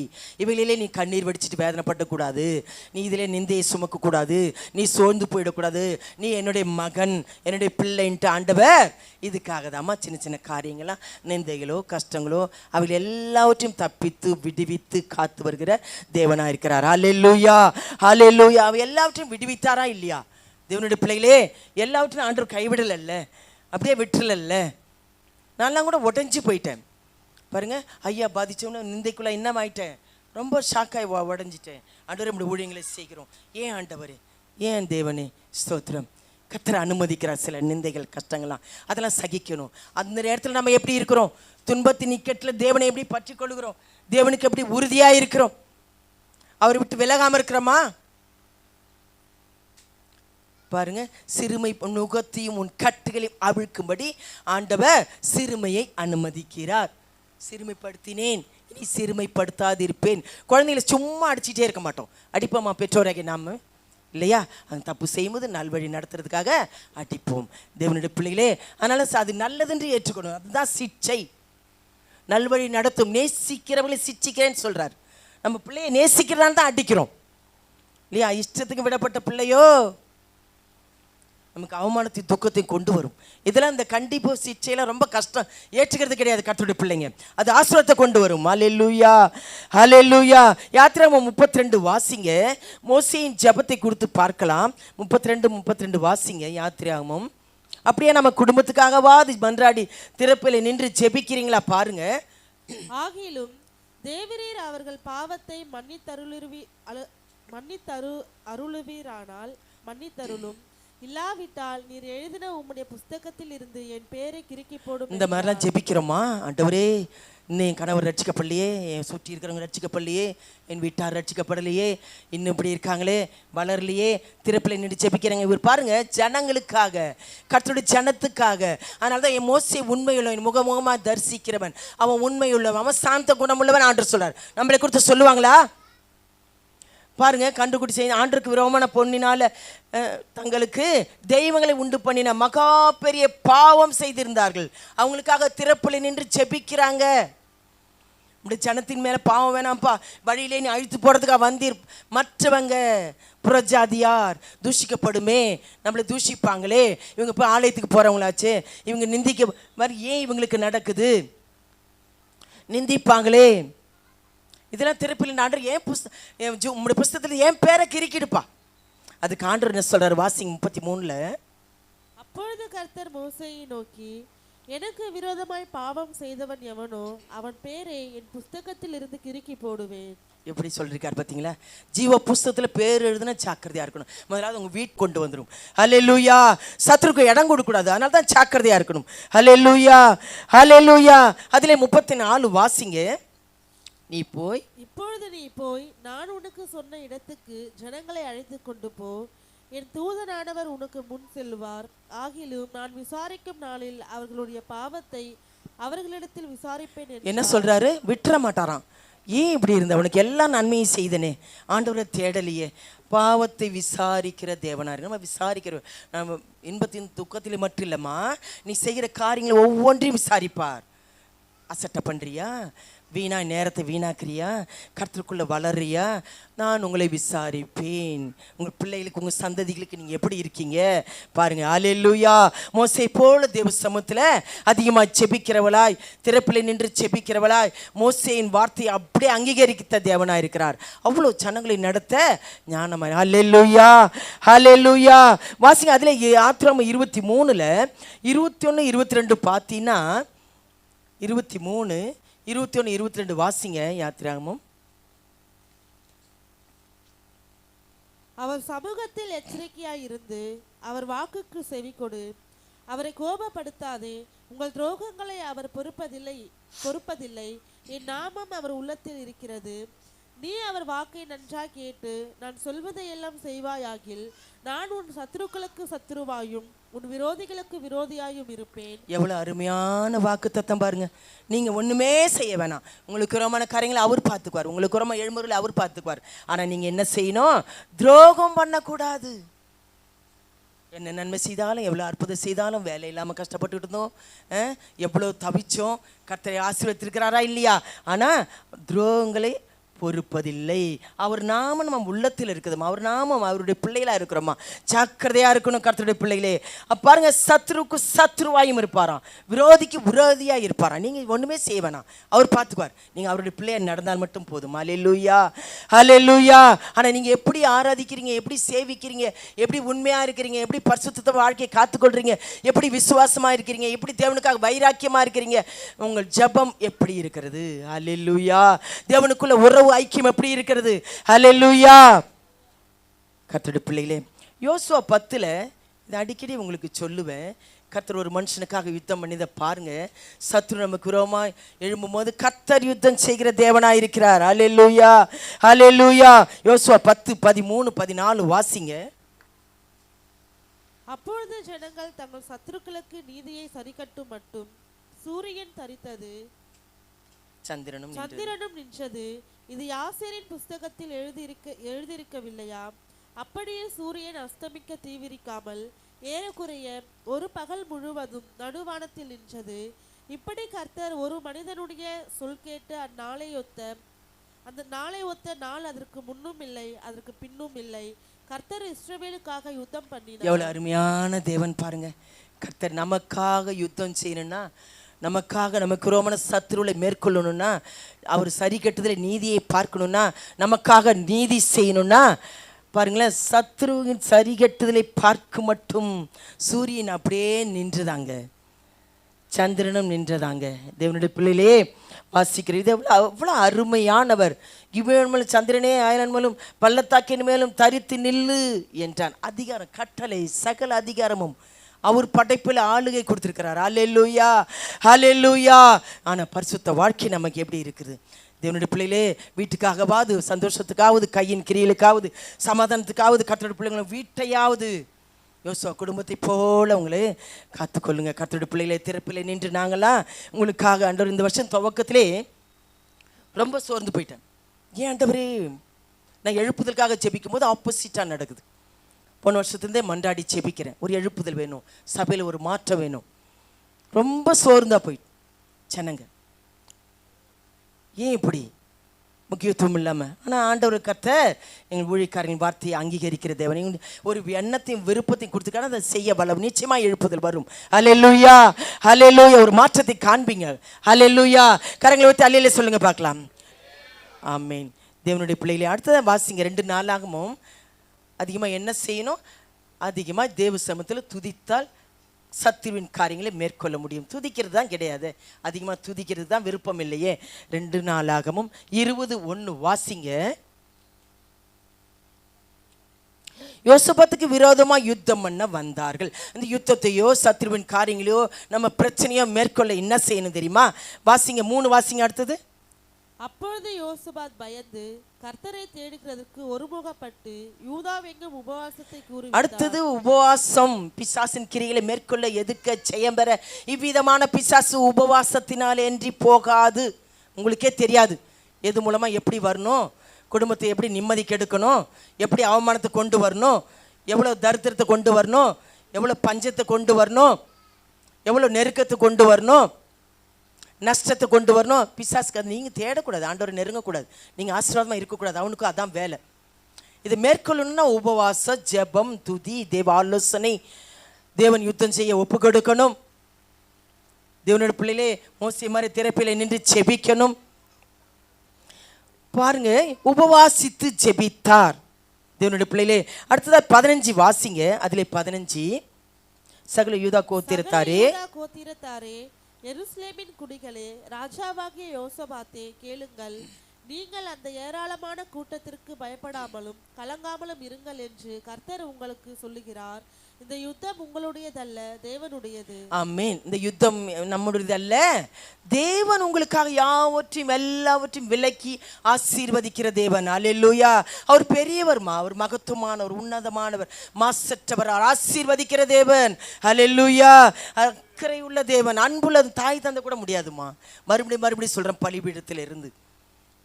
இவைகளிலே நீ கண்ணீர் வடிச்சிட்டு வேதனைப்படக்கூடாது, நீ இதிலே நிந்தையை சுமக்கக்கூடாது, நீ சோர்ந்து போயிடக்கூடாது, நீ என்னுடைய மகன், என்னுடைய பிள்ளைன்ட்டு ஆண்டவர் இதுக்காக தாம்மா சின்ன சின்ன காரியங்கள்லாம், நிந்தைகளோ கஷ்டங்களோ அவைகள் எல்லாவற்றையும் தப்பித்து விடுவித்து காத்து வருகிற தேவனாக இருக்கிறார். ஹல்லேலூயா, ஹல்லேலூயா. அவை எல்லாவற்றையும் விடுவித்தாரா இல்லையா? தேவனுடைய பிள்ளைகளே, எல்லாவற்றையும் ஆண்டவர் கைவிடல, அப்படியே விட்டுறல. நான்லாம் கூட உடஞ்சி போயிட்டேன் பாருங்க. ஐயா பாதிச்சவன நிந்தைக்குள்ள என்ன ஆயிட்டேன், ரொம்ப ஷாக்காய் உடஞ்சிட்டேன். ஆண்டவரே, நம்முடைய ஊழியங்களை செய்கிறோம். ஏன் ஆண்டவரே, ஏன் தேவனே, ஸ்தோத்திரம். கர்த்தரை அனுமதிக்கிறார் சில நிந்தைகள் கஷ்டங்கள்லாம், அதெல்லாம் சகிக்கணும். அந்த நேரத்தில் நம்ம எப்படி இருக்கிறோம்? துன்பத்தின் இக்கட்டில் தேவனை எப்படி பற்றி கொள்கிறோம்? தேவனுக்கு எப்படி உறுதியாக இருக்கிறோம்? அவரை விட்டு விலகாமல் இருக்கிறோமா? பாருங்க, சிறுமை நுகத்தையும் உன் கட்டுகளையும் அவிழ்க்கும்படி ஆண்டவர் சிறுமையை அனுமதிக்கிறார். சிறுமைப்படுத்தினேன், இனி சிறுமைப்படுத்தாதிருப்பேன். குழந்தைகளை சும்மா அடிச்சுட்டே இருக்க மாட்டோம். அடிப்போமா பெற்றோராகிய நாம? இல்லையா? அந்த தப்பு செய்யும்போது நல்வழி நடத்துறதுக்காக அடிப்போம் தேவனுடைய பிள்ளைகளே. அதனால அது நல்லதென்று ஏற்றுக்கணும். அதுதான் சிச்சை. நல்வழி நடத்தும். நேசிக்கிறவங்களை சிச்சிக்கிறேன்னு சொல்றார். நம்ம பிள்ளையை நேசிக்கிறதான் தான் அடிக்கிறோம் இல்லையா? இஷ்டத்துக்கு விடப்பட்ட பிள்ளையோ நமக்கு அவமானத்தையும் துக்கத்தையும் கொண்டு வரும். இதெல்லாம் இந்த கண்டிப்பு சிச்சையெல்லாம் ரொம்ப கஷ்டம், ஏற்றுக்கிறது கிடையாது கர்த்தருடைய பிள்ளைங்க. அது ஆசீர்வாதத்தை கொண்டு வரும். ஹல்லேலூயா, ஹல்லேலூயா. யாத்திராகமம் 32 வாசிங்க. மோசேயின் ஜெபத்தை குறித்து பார்க்கலாம். 32 வாசிங்க யாத்திராகமம். அப்படியே நம்ம குடும்பத்துக்காகவா அது மன்றாடி திறப்பில் நின்று ஜெபிக்கிறீங்களா பாருங்க. ஆகிலும் தேவரீர் அவர்கள் பாவத்தை அருளுவீரானால் மன்னித்தருளும், இல்லாவிட்டால் நீர் எழுதின உம்முடைய புஸ்தகத்தில் இருந்து என் பேரை கிறுக்கி போடும். இந்த மாதிரிலாம் ஜெபிக்கிறோமா? ஆண்டவரே, இன்னும் என் கணவர் ரட்சிக்கப்படலையே, என் சுற்றி இருக்கிறவங்க ரட்சிக்கப்படலையே, என் வீட்டார் ரட்சிக்கப்படலையே, இன்னும் இப்படி இருக்காங்களே, வளரலையே, திறப்பில் நின்று ஜெபிக்கிறாங்க. இவர் பாருங்க, ஜனங்களுக்காக, கர்த்தருடைய ஜனத்துக்காக. அதனால தான் என் மோசே உண்மையுள்ளவன், முகமுகமாக தரிசிக்கிறவன், அவன் உண்மையுள்ளவன், அவன் சாந்த குணமுள்ளவன் ஆண்டவர் சொல்றார். நம்மளை குறித்து சொல்லுவாங்களா? பாருங்க, கண்டுபிடி செய்ய ஆண்டருக்கு விரோதமான பொன்னினால தங்களுக்கு தெய்வங்களை உண்டு பண்ணின மகா பெரிய பாவம் செய்திருந்தார்கள். அவங்களுக்காக திறப்புல நின்று ஜெபிக்கிறாங்க. இப்படி ஜனத்தின் மேல பாவம் வேணாம்ப்பா, வழியிலே நீ அழித்து போறதுக்காக வந்தீர். மற்றவங்க புறஜாதியார் தூஷிக்கப்படுமே, நம்மளை தூஷிப்பாங்களே, இவங்க போய் ஆலயத்துக்கு போறவங்களாச்சு, இவங்க நிந்திக்க மாதிரி ஏன் இவங்களுக்கு நடக்குது, நிந்திப்பாங்களே, இதெல்லாம் திறப்பில் ஆண்டவர் ஏன் உங்களுடைய புஸ்தகத்தில் ஏன் பேரை கிறுக்கிடுப்பா. அதுக்கு ஆண்டவர் என்ன சொல்றாரு? வாசிங் 33. அப்பொழுது கர்த்தர் மோசேயை நோக்கி, எனக்கு விரோதமாய் பாவம் செய்தவன் எவனோ அவன் பேரை என் புஸ்தகத்தில் இருந்து கிறுக்கி போடுவேன். எப்படி சொல்லிருக்காரு பார்த்தீங்களா? ஜீவ புஸ்தகத்தில் பேர் எழுதுனா ஜாக்கிரதையா இருக்கணும். முதலாவது உங்க வீட்டு கொண்டு வந்துடும். ஹல்லேலூயா. சத்துருக்கு இடம் கொடுக்க கூடாது, அதனால தான் ஜாக்கிரதையா இருக்கணும். ஹல்லேலூயா, ஹல்லேலூயா. அதிலே 34 வாசிங்க. இப்பொழுது நீ போய் நான் உனக்கு சொன்ன இடத்துக்கு ஜனங்களை அழைத்து கொண்டு போ, என் தூதனானவர் உனக்கு முன் செல்வார். ஆகிலும் நான் விசாரிக்கும் நாளில் அவர்களுடைய பாவத்தை அவர்களிடத்தில் விசாரிப்பேன். என்ன சொல்றாரு? விட்டுற மாட்டாராம். ஏன் இப்படி இருந்த? அவனுக்கு எல்லாம் நன்மையை செய்தனே, ஆண்டவரை தேடலையே. பாவத்தை விசாரிக்கிற தேவனார். நம்ம விசாரிக்கிறோம். நம்ம இன்பத்தின் துக்கத்தில் மட்டும் இல்லைம்மா, நீ செய்கிற காரியங்களை ஒவ்வொன்றையும் விசாரிப்பார். அசட்டை பண்றியா, வீணா நேரத்தை வீணாக்குறியா, கர்த்தருக்குள்ள வளர்றியா, நான் உங்களை விசாரிப்பேன். உங்கள் பிள்ளைகளுக்கு, உங்கள் சந்ததிகளுக்கு நீங்கள் எப்படி இருக்கீங்க பாருங்க. ஹல்லேலூயா. மோசே போல தேவ சமூகத்தில் அதிகமாக செபிக்கிறவளாய், திறப்பில் நின்று செபிக்கிறவளாய், மோசேயின் வார்த்தையை அப்படியே அங்கீகரித்த தேவனாக இருக்கிறார். அவ்வளோ ஜனங்களை நடத்த ஞானமாய். ஹல்லேலூயா, ஹல்லேலூயா. வாசிங்க. அதில் யாத்திராகமம் 23 21 22 பார்த்தீங்கன்னா 23 21 22 வாசிங்க யாத்திராகமம். அவர் சமூகத்தில் எச்சரிக்கையாய் இருந்து அவர் வாக்குக்கு செவி கொடு, அவரை கோபப்படுத்தாதே. உங்கள் துரோகங்களை அவர் பொறுப்பதில்லை. என் நாமம் அவர் உள்ளத்தில் இருக்கிறது. நீ அவர் வாக்கை நன்றாய் கேட்டு நான் சொல்வதையெல்லாம் செய்வாயாகில் நான் உன் சத்துருக்களுக்கு சத்துருவாயும் உன் விரோதிகளுக்கு விரோதியாயும் இருப்பேன். எவ்வளவு அருமையான வாக்கு தத்தம் பாருங்க. நீங்க ஒண்ணுமே செய்ய வேணாம், உங்களுக்கு ரோமான காரியங்களை அவர் பார்த்துக்குவார், உங்களுக்கு ரோம எழுமுறைகளை அவர் பார்த்துக்குவார். ஆனா நீங்க என்ன செய்யணும்? துரோகம் பண்ணக்கூடாது. என்ன நன்மை செய்தாலும், எவ்வளோ அற்புதம் செய்தாலும், வேலை இல்லாமல் கஷ்டப்பட்டு இருந்தோம், எவ்வளோ தவிச்சோம், கர்த்தரை ஆசீர்வதித்திருக்கிறாரா இல்லையா? ஆனால் துரோகங்களை பொறுப்பதில்லை. அவர் நாமம் நம்ம உள்ளத்தில் இருக்குதுமா, அவர் நாமம் அவருடைய பிள்ளைகளா இருக்கிறோமா, ஜாக்கிரதையா இருக்கணும் கர்த்தருடைய பிள்ளைகளே. பாருங்க, சத்ருக்கு சத்ருவாயும் இருப்பாராம், விரோதிக்கு விரோதியா இருப்பாராம். நீங்க ஒண்ணுமே செய்ய வேணாம், அவர் பார்த்துக்குவார். நீங்க அவருடைய பிள்ளையா நடந்தால் மட்டும் போதும். ஹல்லேலூயா, ஹல்லேலூயா. ஆனா நீங்க எப்படி ஆராதிக்கிறீங்க, எப்படி சேவிக்கிறீங்க, எப்படி உண்மையா இருக்கிறீங்க, எப்படி பரிசுத்த வாழ்க்கையை காத்துக்கொள்றீங்க, எப்படி விசுவாசமா இருக்கிறீங்க, எப்படி தேவனுக்காக வைராக்கியமா இருக்கிறீங்க, உங்கள் ஜெபம் எப்படி இருக்கிறது? ஹல்லேலூயா. தேவனுக்குள்ள உறவு ஐக்கியம் எப்படி இருக்கிறது? ஹல்லேலூயா. கர்த்தருடைய பிள்ளைகளே, யோசுவா 10 இது அடிக்கடி உங்களுக்கு சொல்லுவேன். கர்த்தர் ஒரு மனுஷனுக்காக யுத்தம் பண்ணிதை பாருங்க. சத்ரு நமக்கு விரோதமா எழும்பும் போது கர்த்தர் யுத்தம் செய்கிற தேவனாய் இருக்கிறார். ஹல்லேலூயா, ஹல்லேலூயா. யோசுவா 10 13 14 வாசிங்க. அப்பொழுது ஜனங்கள் தங்கள் சத்துருக்களுக்கு நீதியை சரிக்கட்டும் மட்டும் சூரியன் தரித்தது. சந்திரனும் நின்றது. இது யாசேரின் புஸ்தகத்தில் எழுதியிருக்கவில்லையா? அப்படியே சூரியன் அஸ்தமிக்க தீவிரிக்காமல் ஏறக்குறைய ஒரு பகல் முழுவதும் நடுவானத்தில் நின்றது. இப்படி கர்த்தர் ஒரு மனிதனுடைய சொல் கேட்டு அந்த நாளை ஒத்த நாள் அதற்கு முன்னும் இல்லை, அதற்கு பின்னும் இல்லை. கர்த்தர் இஸ்ரவேலுக்காக யுத்தம் பண்ணினார். எவ்வளவு அருமையான தேவன் பாருங்க. கர்த்தர் நமக்காக யுத்தம் செய்யணும்னா, நமக்காக நமக்கு ரோமன சத்துருளை மேற்கொள்ளணும்னா, அவர் சரி கட்டுதலை நீதியை பார்க்கணும்னா, நமக்காக நீதி செய்யணும்னா, பாருங்களேன், சத்ருவின் சரி கட்டுதலை பார்க்க மட்டும் சூரியன் அப்படியே நின்றுதாங்க, சந்திரனும் நின்றதாங்க. தேவனுடைய பிள்ளையிலே வாசிக்கிறது. இது அவ்வளோ அருமையானவர். இவன் மேலும் சந்திரனே அயலன் மேலும் பள்ளத்தாக்கின் மேலும் தரித்து நில்லு என்றான். அதிகாரம், கட்டளை, சகல அதிகாரமும் அவர் படைப்பில் ஆளுகை கொடுத்திருக்கிறார். ஹல்லேலூயா, ஹல்லேலூயா. ஆனால் பரிசுத்த வாழ்க்கை நமக்கு எப்படி இருக்குது? தேவனுடைய பிள்ளைகளே, வீட்டுக்காகவாவது, சந்தோஷத்துக்காவது, கையின் கிரியலுக்காவது, சமாதானத்துக்காவது, கர்த்தருடைய பிள்ளைங்களும் வீட்டையாவது யோசுவா குடும்பத்தை போல உங்களை காத்துக்கொள்ளுங்க. கர்த்தருடைய பிள்ளைகளை திறப்பில் நின்று நாங்களாம் உங்களுக்காக ஆண்டவர் இந்த வருஷம் துவக்கத்திலே ரொம்ப சோர்ந்து போயிட்டேன். ஏன் ஆண்டவரே, நான் எழுப்புதலுக்காக ஜெபிக்கும் போது ஆப்போசிட்டாக நடக்குது. போன வருஷத்துலேருந்தே மன்றாடி ஜெபிக்கிறேன். ஒரு எழுப்புதல் வேணும், சபையில் ஒரு மாற்றம் வேணும். ரொம்ப சோர்ந்தா போயிட்டு ஜனங்க. ஏன் இப்படி முக்கியத்துவம் இல்லாமல்? ஆனால் ஆண்டவர் கர்த்தர் எங்கள் ஊழியக்காரங்களின் வார்த்தையை அங்கீகரிக்கிற தேவன். ஒரு எண்ணத்தையும் விருப்பத்தையும் கொடுத்துக்கான அதை செய்ய பலம். நிச்சயமாக எழுப்புதல் வரும். ஹல்லேலூயா, ஹல்லேலூயா. ஒரு மாற்றத்தை காண்பீங்க. ஹல்லேலூயா. கரங்களை வைத்து அல்லேலூயா சொல்லுங்க பார்க்கலாம். ஆமேன். தேவனுடைய பிள்ளைகளே, அடுத்ததான் வாசிங்க. 2 நாளாகவும் அதிகமாக என்ன செய்யணும்? அதிகமாக தேவ சமூகத்தில் துதித்தால் சத்துருவின் காரியங்களை மேற்கொள்ள முடியும். துதிக்கிறது தான் கிடையாது, அதிகமாக துதிக்கிறது தான் விருப்பம் இல்லையே. 2 நாளாகவும் 20:1 வாசிங்க. யோசபாத்துக்கு விரோதமாக யுத்தம் பண்ண வந்தார்கள். அந்த யுத்தத்தையோ சத்துருவின் காரியங்களையோ நம்ம பிரச்சனையோ மேற்கொள்ள என்ன செய்யணும் தெரியுமா? வாசிங்க, 3 வாசிங்க. அடுத்தது. அப்பொழுது யோசபாத் பயந்து கர்த்தரை தேடுகிறதற்கு ஒருமுகப்பட்டு யூதாவெங்கும் உபவாசத்தை கூறி. அடுத்தது உபவாசம். பிசாசின் கிரிகளை மேற்கொள்ள எதிர்க்க ஜெயம் பெற இவ்விதமான பிசாசு உபவாசத்தினால் என்று போகாது. உங்களுக்கே தெரியாது எது மூலமா எப்படி வரணும், குடும்பத்தை எப்படி நிம்மதி கெடுக்கணும், எப்படி அவமானத்தை கொண்டு வரணும், எவ்வளோ தரித்திரத்தை கொண்டு வரணும், எவ்வளோ பஞ்சத்தை கொண்டு வரணும், எவ்வளோ நெருக்கத்தை கொண்டு வரணும், நஷ்டத்தை கொண்டு வரணும். பிசாசுக்கு அது நீங்கள் தேடக்கூடாது, ஆண்டவரை நெருங்கக்கூடாது, நீங்கள் ஆசீர்வாதமாக இருக்கக்கூடாது. அவனுக்கும் அதான் வேலை. இதை மேற்கொள்ளணும்னா உபவாச, ஜெபம், துதி, தேவ ஆலோசனை, தேவன் யுத்தம் செய்ய ஒப்பு கொடுக்கணும். தேவனோட பிள்ளையிலே மோசே மாதிரி திறப்பில் நின்று ஜெபிக்கணும். பாருங்க, உபவாசித்து ஜெபித்தார் தேவனுடைய பிள்ளையிலே. அடுத்ததாக 15 வாசிங்க. அதிலே 15. சகல யூதா கோத்திரத்தாரே, எருசலேமின் குடிகளே, ராஜாவாகிய யோசபாத்தே, கேளுங்கள். நீங்கள் அந்த ஏராளமான கூட்டத்திற்கு பயப்படாமலும் கலங்காமலும் இருங்கள் என்று கர்த்தர் உங்களுக்கு சொல்லுகிறார். இந்த யுத்தம் உங்களுடையதல்ல, தேவனுடையது. ஆமென். இந்த யுத்தம் நம்முடையதல்ல, தேவன் உங்களுக்காக யாவற்றையும் எல்லாவற்றையும் விலக்கி ஆசீர்வதிக்கிற தேவன். அல்லேலூயா. அவர் பெரியவர்மா, அவர் மகத்துவமானவர், உன்னதமானவர், மாசற்றவர், ஆசீர்வதிக்கிற தேவன். அல்லேலூயா. அக்கறை உள்ள தேவன், அன்புள்ள தாய் தந்தை கூட முடியாதுமா. மறுபடியும் சொல்றேன், பலிபீடத்தில் இருந்து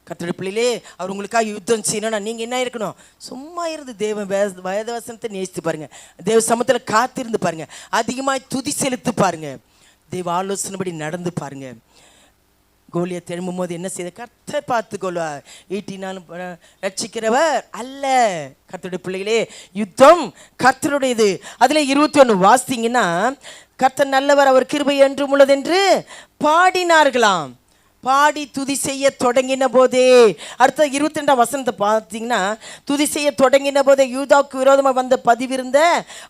கர்த்தருடைய பிள்ளையிலே அவர் உங்களுக்காக யுத்தம் செய்யணும்னா நீங்கள் என்ன இருக்கணும்? சும்மா இருந்து தேவ வேதவசனத்தை நேசித்து பாருங்க, தேவ சமூகத்தில் காத்திருந்து பாருங்க, அதிகமாக துதி செலுத்து பாருங்க, தேவ ஆலோசனைப்படி நடந்து பாருங்க. கோலியத் எழும்பும் போது என்ன செய்த? கர்த்தர் பார்த்து கொள்வார். ஈட்டினாலும் ரட்சிக்கிறவர் அல்ல. கர்த்தருடைய பிள்ளைகளே, யுத்தம் கர்த்தருடையது. அதில் 21 வாசித்தீங்கன்னா, கர்த்தர் நல்லவர், அவர் கிருபை என்றும் உள்ளதென்று பாடினார்களாம். பாடி துதி செய்ய தொடங்கின போதே, அடுத்த 22ஆம் வசனத்தை பார்த்தீங்கன்னா, துதி செய்ய தொடங்கின போதே யூதாவுக்கு விரோதமாக வந்த பதிவிருந்த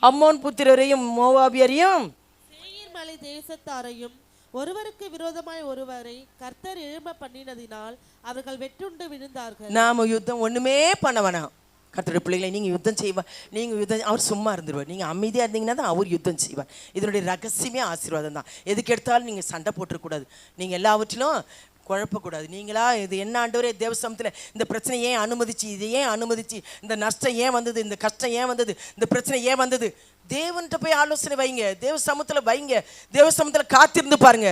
அம்மோன் புத்திரரையும் மோவாபியரையும் சேயீர் மலை தேசத்தாரையும் ஒருவருக்கு விரோதமாய் ஒருவரை கர்த்தர் எழும்ப பண்ணினதினால் அவர்கள் வெட்டுண்டு விழுந்தார்கள். நாம யுத்தம் ஒண்ணுமே பண்ண வேணாம். கர்த்தருடைய பிள்ளைகளை நீங்கள் யுத்தம் செய்வார், நீங்கள் யுத்தம், அவர் சும்மா இருந்துருவார். நீங்கள் அமைதியாக இருந்தீங்கன்னா தான் அவர் யுத்தம் செய்வார். இதனுடைய ரகசியமே ஆசீர்வாதம் தான். எதுக்கு எடுத்தாலும் நீங்கள் சண்டை போட்டுறக்கூடாது, நீங்கள் எல்லாவற்றிலும் குழப்பக்கூடாது. நீங்களா இது என்ன ஆண்டவரே, தேவசமத்தில் இந்த பிரச்சனை ஏன் அனுமதிச்சு, இது ஏன் அனுமதிச்சு, இந்த நஷ்டம் ஏன் வந்தது, இந்த கஷ்டம் ஏன் வந்தது, இந்த பிரச்சனை ஏன் வந்தது, தேவன்கிட்ட போய் ஆலோசனை வைங்க, தேவ சமூகத்தில் வைங்க, தேவ சமூகத்தில் காத்திருந்து பாருங்க.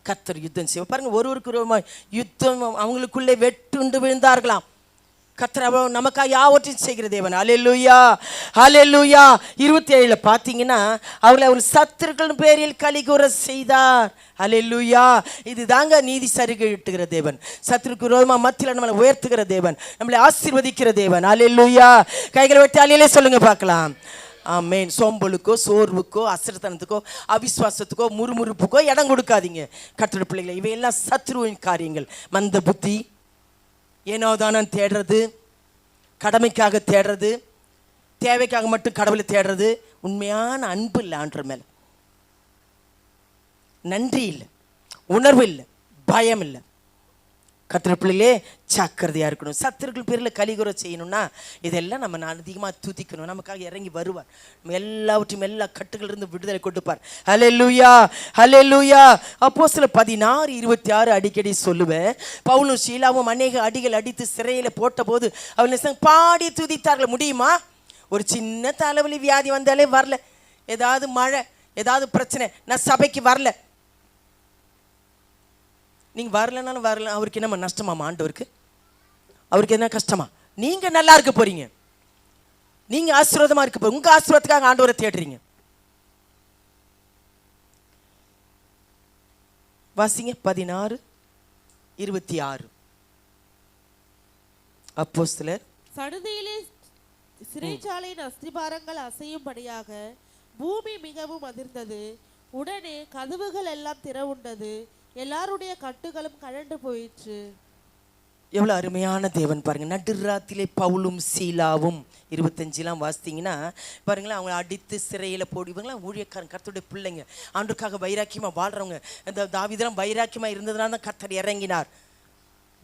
கர்த்தர் யுத்தம் செய்வார். பாருங்க, ஒருவருக்கு யுத்தம் அவங்களுக்குள்ளே வெட்டுண்டு விழுந்தார்களாம். கர்த்தர் நமக்காக யாவற்றையும் செய்கிற தேவன். அல்லேலூயா, அல்லேலூயா. 27 பார்த்தீங்கன்னா அவர்களை அவர் சத்துருக்கள் பேரில் கலிகூற செய்தார். அல்லேலூயா. இது தாங்க நீதி சரிகட்டுகிற தேவன். சத்துருக்கு விரோதமாக மத்தியில் நம்மளை உயர்த்துகிற தேவன், நம்மளை ஆசீர்வதிக்கிற தேவன். அல்லேலூயா. கைகளை வெட்டி அல்லேலே சொல்லுங்க பார்க்கலாம். ஆமென். சோம்பலுக்கோ, சோர்வுக்கோ, அசரத்தனத்துக்கோ, அவிசுவாசத்துக்கோ, முறுமுறுப்புக்கோ இடம் கொடுக்காதீங்க கர்த்தருடைய பிள்ளைகளை. இவையெல்லாம் சத்துருவின் காரியங்கள். மந்த புத்தி, ஏனோதானம் தேடுறது, கடமைக்காக தேடுறது, தேவைக்காக மட்டும் கடவுளை தேடுறது, உண்மையான அன்பு இல்லை ஆண்டவர் மேலே, நன்றி இல்லை, உணர்வு இல்லை, பயம் இல்லை. கர்த்தர் பிள்ளைகளே ஜாக்கிரதையாக இருக்கணும். சத்துருக்கள் பேரில் கலிகுற செய்யணும்னா இதெல்லாம் நம்ம அதிகமாக துதிக்கணும். நமக்காக இறங்கி வருவார், நம்ம எல்லாவற்றையும் எல்லா கட்டுகளிலிருந்து விடுதலை கொடுப்பார். ஹல்லேலூயா, ஹல்லேலூயா. அப்போஸ்தலர் 16:26 அடிக்கடி சொல்லுவேன். பவுலும் சீலாவும் அநேக அடிகள் அடித்து சிறையில் போட்ட போது அவர்கள் பாடி துதித்தார்கள். முடியுமா? ஒரு சின்ன தலைவலி வியாதி வந்தாலே வரல, ஏதாவது மழை, ஏதாவது பிரச்சனை, நான் சபைக்கு வரல. நீங்கள் வரலனாலும் வரல, அவருக்கு என்ன நஷ்டமாமா? ஆண்டவருக்கு அவருக்கு என்ன கஷ்டமா? நீங்கள் நல்லா இருக்க போறீங்க, நீங்கள் ஆசீர்வாதமாக இருக்க போறீங்க. உங்கள் ஆசீர்வாதத்துக்காக ஆண்டவரை தேடுறீங்க. வாசிங்க 16:26. அப்போஸ்தலர். சடுதியிலே சிறைச்சாலையின் அஸ்திபாரங்கள் அசையும்படியாக பூமி மிகவும் அதிர்ந்தது. உடனே கதவுகள் எல்லாம் திறவுண்டது, எல்லாருடைய கட்டுகளும் கழண்டு போயிற்று. எவ்வளோ அருமையான தேவன் பாருங்க. நடுராத்திலே பவுலும் சீலாவும் 25 வாசித்தீங்கன்னா பாருங்களேன், அவங்க அடித்து சிறையில் போடுவாங்களாம். ஊழியக்காரன், கர்த்தருடைய பிள்ளைங்க, ஆண்டுக்காக வைராக்கியமாக வாழ்றவங்க. இந்த தாவீதெல்லாம் வைராக்கியமாக இருந்ததுனால தான் கர்த்தர் இறங்கினார்.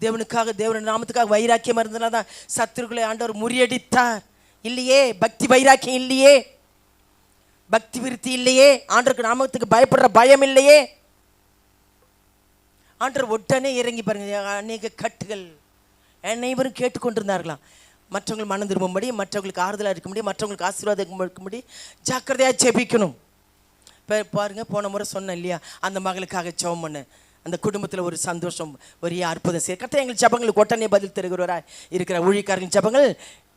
தேவனுக்காக, தேவன் நாமத்துக்காக வைராக்கியமாக இருந்ததுனால தான் சத்துருக்களை ஆண்டவர் முறியடித்தார். இல்லையே பக்தி வைராக்கியம் இல்லையே, பக்தி விருத்தி இல்லையே, ஆண்டவருக்கு நாமத்துக்கு பயப்படுற பயம் இல்லையே, ஆண்டவர் உடனே இறங்கி பாருங்க. அநேக கட்டுகள் அனைவரும் கேட்டுக்கொண்டிருந்தார்களாம். மற்றவங்களுக்கு மனம் திரும்பும்படி, மற்றவங்களுக்கு ஆறுதலாக இருக்க முடியும், மற்றவங்களுக்கு ஆசீர்வாதம் இருக்கும்படி ஜாக்கிரதையாக ஜெபிக்கணும். இப்போ பாருங்க, போன முறை சொன்னேன் இல்லையா, அந்த மகளுக்காக ஜெபம் பண்ண, அந்த குடும்பத்தில் ஒரு சந்தோஷம், ஒரு அற்புதம் செய்ய கர்த்தர் எங்கள் ஜெபங்களுக்கு உடனே பதில் தருகிறவராக இருக்கிற ஊழியக்காரர்கள் ஜெபங்கள்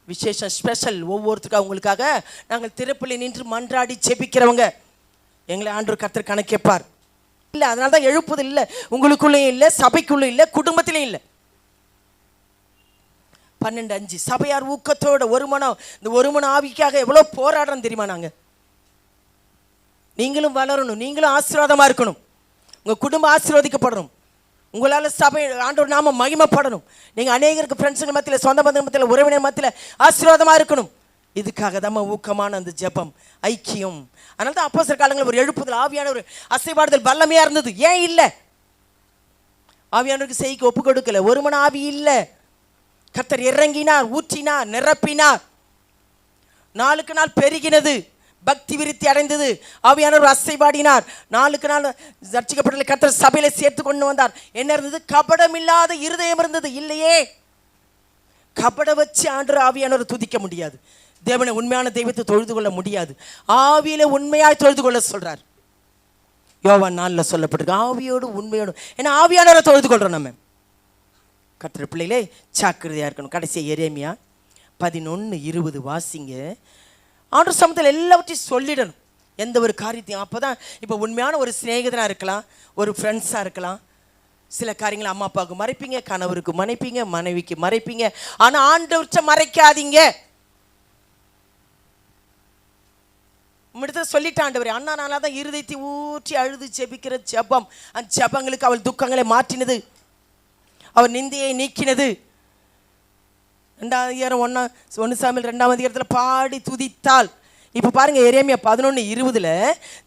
விசேஷம், ஸ்பெஷல். ஒவ்வொருத்தருக்கும் அவங்களுக்காக நாங்கள் திறப்பில் நின்று மன்றாடி ஜெபிக்கிறவங்க எங்களை ஆண்டவர் கர்த்தர் கணக்கேற்பார். இல்லை, அதனால தான் எழுப்புதல் இல்லை, உங்களுக்குள்ளேயும் இல்லை, சபைக்குள்ளேயும் இல்லை, குடும்பத்திலையும் இல்லை. 12:5 சபையார் ஊக்கத்தோட ஒரு மனம், இந்த ஒரு மன ஆவிக்காக எவ்வளோ போராடுறோம் தெரியுமா? நாங்கள் நீங்களும் வளரணும், நீங்களும் ஆசீர்வாதமாக இருக்கணும், உங்கள் குடும்பம் ஆசீர்வதிக்கப்படணும், உங்களால் சபை ஆண்டவர் நாம மகிமைப்படணும், நீங்கள் அநேகருக்கு ஃப்ரெண்ட்ஸுங்க மத்தியில், சொந்த பந்தங்கள் மத்தியில், உறவினர் மத்தியில் ஆசீர்வாதமாக இருக்கணும். இதுக்காக தான் ஊக்கமான அந்த ஜெபம், ஐக்கியம். அதனால தான் அப்போஸ்தலர் காலங்களில் ஒரு எழுப்புதல், ஆவியான ஒரு அசைபாடுதல் வல்லமையாக இருந்தது. ஏன் இல்லை? ஆவியானவருக்கு செய்க ஒப்பு கொடுக்கல, ஒரு மன ஆவி இல்லை. கர்த்தர் இறங்கினார், ஊற்றினார், நிரப்பினார், நாளுக்கு நாள் பெருகினது, பக்தி விருத்தி அடைந்தது. ஆவியானவர் அசைபாடினார், நாளுக்கு நாள் ரட்சிக்கப்பட்ட கர்த்தர் சபையில சேர்த்து கொண்டு வந்தார். என்ன இருந்தது? கபடமில்லாத இருதயம் இருந்தது. இல்லையே, கபட வச்சு ஆண்டவர் ஆவியானவர் துதிக்க முடியாது. தேவனை, உண்மையான தெய்வத்தை தொழுது கொள்ள முடியாது. ஆவியில உண்மையாய் தொழுது கொள்ள சொல்றார். யோவான் 4 சொல்லப்பட்டிருக்கு, ஆவியோடு உண்மையோடு. ஏன்னா ஆவியானவரை தொழுது கொள்றோம் நம்ம. கர்த்தர் பிள்ளைகளே ஜாக்கிரதையா இருக்கணும். கடைசி எரேமியா 11:20 வாசிங்க. ஆண்டவர் சமூகத்தில் எல்லாவற்றையும் சொல்லிடணும், எந்த ஒரு காரியத்தையும். அப்போதான் இப்போ உண்மையான ஒரு சிநேகிதனாக இருக்கலாம், ஒரு ஃப்ரெண்ட்ஸாக இருக்கலாம். சில காரியங்களை அம்மா அப்பாவுக்கு மறைப்பீங்க, கணவருக்கு மறைப்பீங்க, மனைவிக்கு மறைப்பீங்க. ஆனால் ஆண்டவர்கிட்ட மறைக்காதீங்க. உம்மிடத்தில் சொல்லிட்டு, ஆண்டவரே, அண்ணா நானாக தான் இருதயத்தை ஊற்றி அழுது ஜெபிக்கிற ஜெபம், அந்த ஜெபங்களுக்கு அவள் துக்கங்களை மாற்றினது, அவர் நிந்தையை நீக்கினது. 1 சாமுவேல் 2ஆம் அதிகாரத்தில் பாடி துதித்தாள். இப்போ பாருங்க, எரேமியா 11:20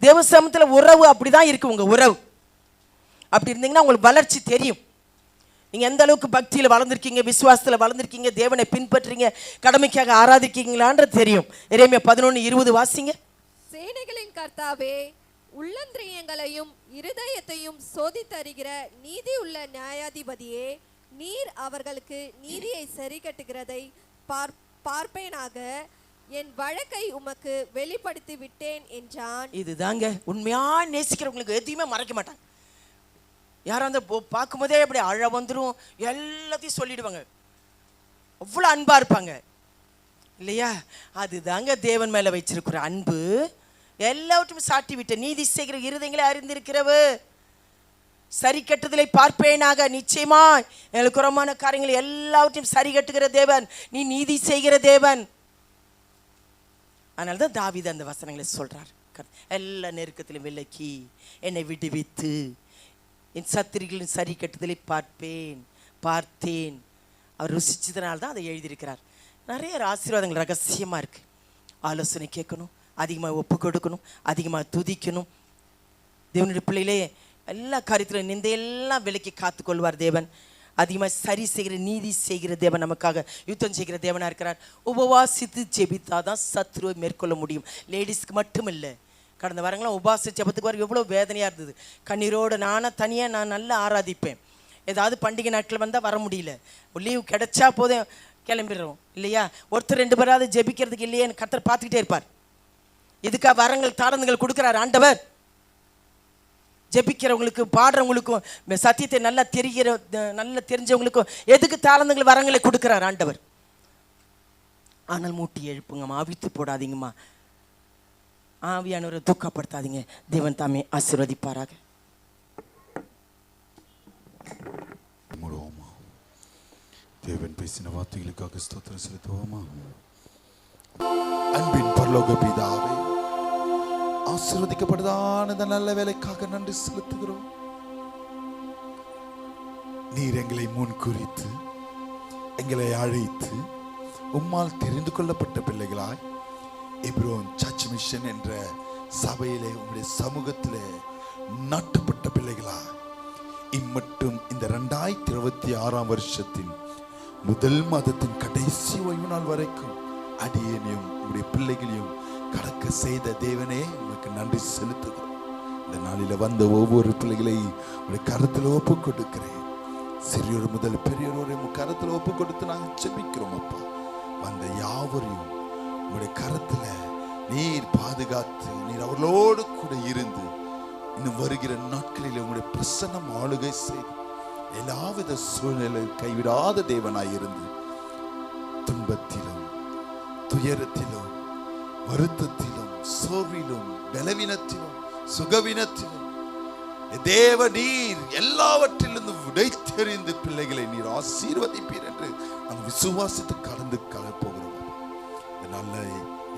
தேவ சமூகத்தில் உறவு அப்படிதான் இருக்கு. உங்க உறவு அப்படி இருந்தீங்கன்னா உங்களுக்கு வளர்ச்சி தெரியும். நீங்கள் எந்த அளவுக்கு பக்தியில் வளர்ந்துருக்கீங்க, விசுவாசத்தில் வளர்ந்துருக்கீங்க, தேவனை பின்பற்றுறீங்க, கடமைக்காக ஆராதிக்கீங்களான்றது தெரியும். எரேமியா 11:20 வாசிங்க. சேனைகளின் கர்த்தாவே, உள்ளந்திரியங்களையும் இருதயத்தையும் சோதித்தறிகிற நீதி உள்ள நியாயாதிபதியே, நீர் அவர்களுக்கு நீதியை சரி கட்டுகிறதை பார்ப்பேனாக, என் வழக்கை உமக்கு வெளிப்படுத்தி விட்டேன் என்றான். இதுதாங்க உண்மையா நேசிக்கிறவங்களுக்கு எதையுமே மறைக்க மாட்டாங்க. யாரும் அந்த பார்க்கும்போதே அப்படி அழ வந்துடும், எல்லாத்தையும் சொல்லிடுவாங்க, அவ்வளோ அன்பா இருப்பாங்க இல்லையா? அதுதாங்க தேவன் மேல வச்சிருக்கிற அன்பு. எல்லாவற்றையும் சாட்டி விட்ட நீதி செய்கிற இருதயங்களை அறிந்திருக்கிறவர், சரி கட்டுதலை பார்ப்பேனாக, நிச்சயமா எனக்கு குறமான காரியங்களை எல்லாவற்றையும் சரி கட்டுகிற தேவன், நீ நீதி செய்கிற தேவன். அதனால்தான் தாவீது அந்த வசனங்களை சொல்றார். எல்லா நெருக்கத்திலும் விலக்கி என்னை விடுவித்து என் சத்துருக்களின் சரி கட்டுதலை பார்த்தேன். அவர் ருசிச்சதுனால்தான் அதை எழுதியிருக்கிறார். நிறைய ஆசீர்வாதங்கள் ரகசியமா இருக்கு. ஆலோசனை கேட்கணும், அதிகமாக ஒப்பு கொடுக்கணும், அதிகமாக துதிக்கணும். தேவனுடைய பிள்ளைகளே, எல்லா காரியத்திலும் நிந்தையெல்லாம் விலக்கி காத்துக்கொள்வார் தேவன். அதிகமாக சரி செய்கிற நீதி செய்கிற தேவன், நமக்காக யுத்தம் செய்கிற தேவனாக இருக்கிறார். உபவாசித்து ஜெபித்தாதான் சத்ருவை மேற்கொள்ள முடியும். லேடிஸ்க்கு மட்டும் இல்லை, கடந்த வாரங்களாம் உபவாச ஜெபத்துக்கு வர எவ்வளோ வேதனையாக இருந்தது. கண்ணீரோடு தனியாக நான் நல்லா ஆராதிப்பேன். ஏதாவது பண்டிகை நாட்கள் வந்தால் வர முடியல, லீவ் கிடைச்சா போதும் கிளம்பிடுறோம் இல்லையா? ஒருத்தர் 2 பேராவது ஜெபிக்கிறதுக்கு இல்லையே கர்த்தர் பார்த்துக்கிட்டே இருப்பார். இதுக்காக வரங்கள் தாளந்துகள் கொடுக்குறார் ஆண்டவர். ஜெபிக்கிறவங்களுக்கும் பாடுறவங்களுக்கும் சத்தியத்தை நல்லா தெரிஞ்சவங்களுக்கும் எதுக்கு தாளந்துகள் வரங்களை கொடுக்குறார் ஆண்டவர். ஆனால் மூட்டி எழுப்புங்கம்மா, அவித்து போடாதீங்கம்மா, ஆவியானவரை துக்கப்படுத்தாதீங்க. தேவன் தாமே ஆசீர்வதிப்பாராக. தேவன் பேசின வார்த்தைகளுக்காக ஸ்தோத்திரம் செலுத்துவோமா? அன்பின் பரலோக பிதாவே, ஆசீர்வதிக்கப்பட்டதான இந்த நல்ல வேலைக்காக நன்றி செலுத்துகிறோம். நீர் எங்களை முன் குறித்து எங்களை அழைத்து உம்மால் தெரிந்து கொள்ளப்பட்ட பிள்ளைகளாய் எப்ரோன் சர்ச் மிஷன் என்ற சபையிலே உங்களுடைய சமூகத்திலே நாட்டப்பட்ட பிள்ளைகளாய் இம்மட்டும் இந்த 2026 வருஷத்தின் முதல் மாதத்தின் கடைசி ஓய்வு நாள் வரைக்கும் அடியேனையும் உங்களுடைய பிள்ளைகளையும் கடக்க செய்த தேவனே, உங்களுக்கு நன்றி செலுத்துகிறோம். இந்த நாளில வந்த ஒவ்வொரு பிள்ளைகளை உங்களுடைய கருத்தில் ஒப்பு கொடுக்கிறேன். சிறியோர் முதல் பெரியோரை கருத்தில் ஒப்பு கொடுத்து நாங்கள் ஜெபிக்கிறோம். அப்பா, வந்த யாவரையும் உங்களுடைய கருத்துல நீர் பாதுகாத்து, நீர் அவர்களோடு கூட இருந்து இன்னும் வருகிற நாட்களில் உங்களுடைய பிரசன்னம் ஆளுகை செய்து எல்லாவித சூழ்நிலையில் கைவிடாத தேவனாயிருந்து துன்பத்திலும் துயரத்திலும் வருத்தத்திலும் சோர்விலும் பலவீனத்திலும் சுகவீனத்திலும் தேவ நீர் எல்லாவற்றிலிருந்து விடைத்தெறிந்து பிள்ளைகளை நீர் ஆசீர்வதிப்பீர் என்று அந்த விசுவாசத்தை கடந்து போகிறோம். நல்ல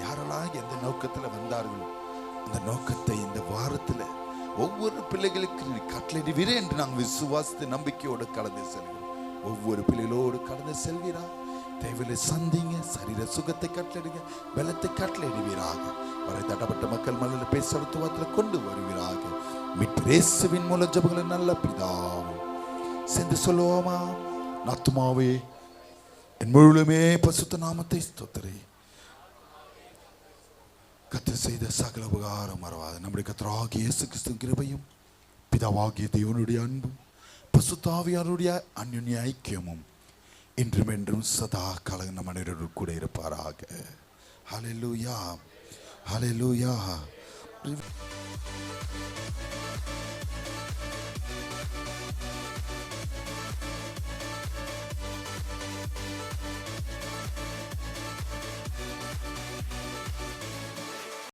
யாரெல்லாம் எந்த நோக்கத்தில் வந்தார்களோ அந்த நோக்கத்தை இந்த வாரத்தில் ஒவ்வொரு பிள்ளைகளுக்கு நீ கட்டளையிடுவீரே என்று நாங்கள் விசுவாசத்தை நம்பிக்கையோடு கடந்து செல்கிறோம். ஒவ்வொரு பிள்ளைகளோடு கடந்து செல்வீரா? தேவையில்லை சந்திங்க, சரீர சுகத்தை கட்டளையிடுங்க, பலத்தை கட்டளையிடுவீராக. வரை தட்டப்பட்ட மக்கள் மலையில் பேசுவத்தில் கொண்டு வருவீராக. மீட்பேசுவின் மூல ஜெபங்களை நல்ல பிதாவே சென்று சொல்லுவோமா? நாத்துமாவே என் முழுமே பசுத்த நாமத்தை ஸ்தோத்திரி. கர்த்தர் செய்த சகல உபகாரம் மறவாது. நம்முடைய கர்த்தராகிய இயேசு கிறிஸ்துவின் கிருபையும் பிதாவாகிய தேவனுடைய அன்பும் பசுத்த ஆவியாருடைய அன்யோன்ய ஐக்கியமும் இன்றும் என்றும் சதா காலம் நம் அனைவரோடு கூட இருப்பாராக. ஹல்லேலூயா, ஹல்லேலூயா.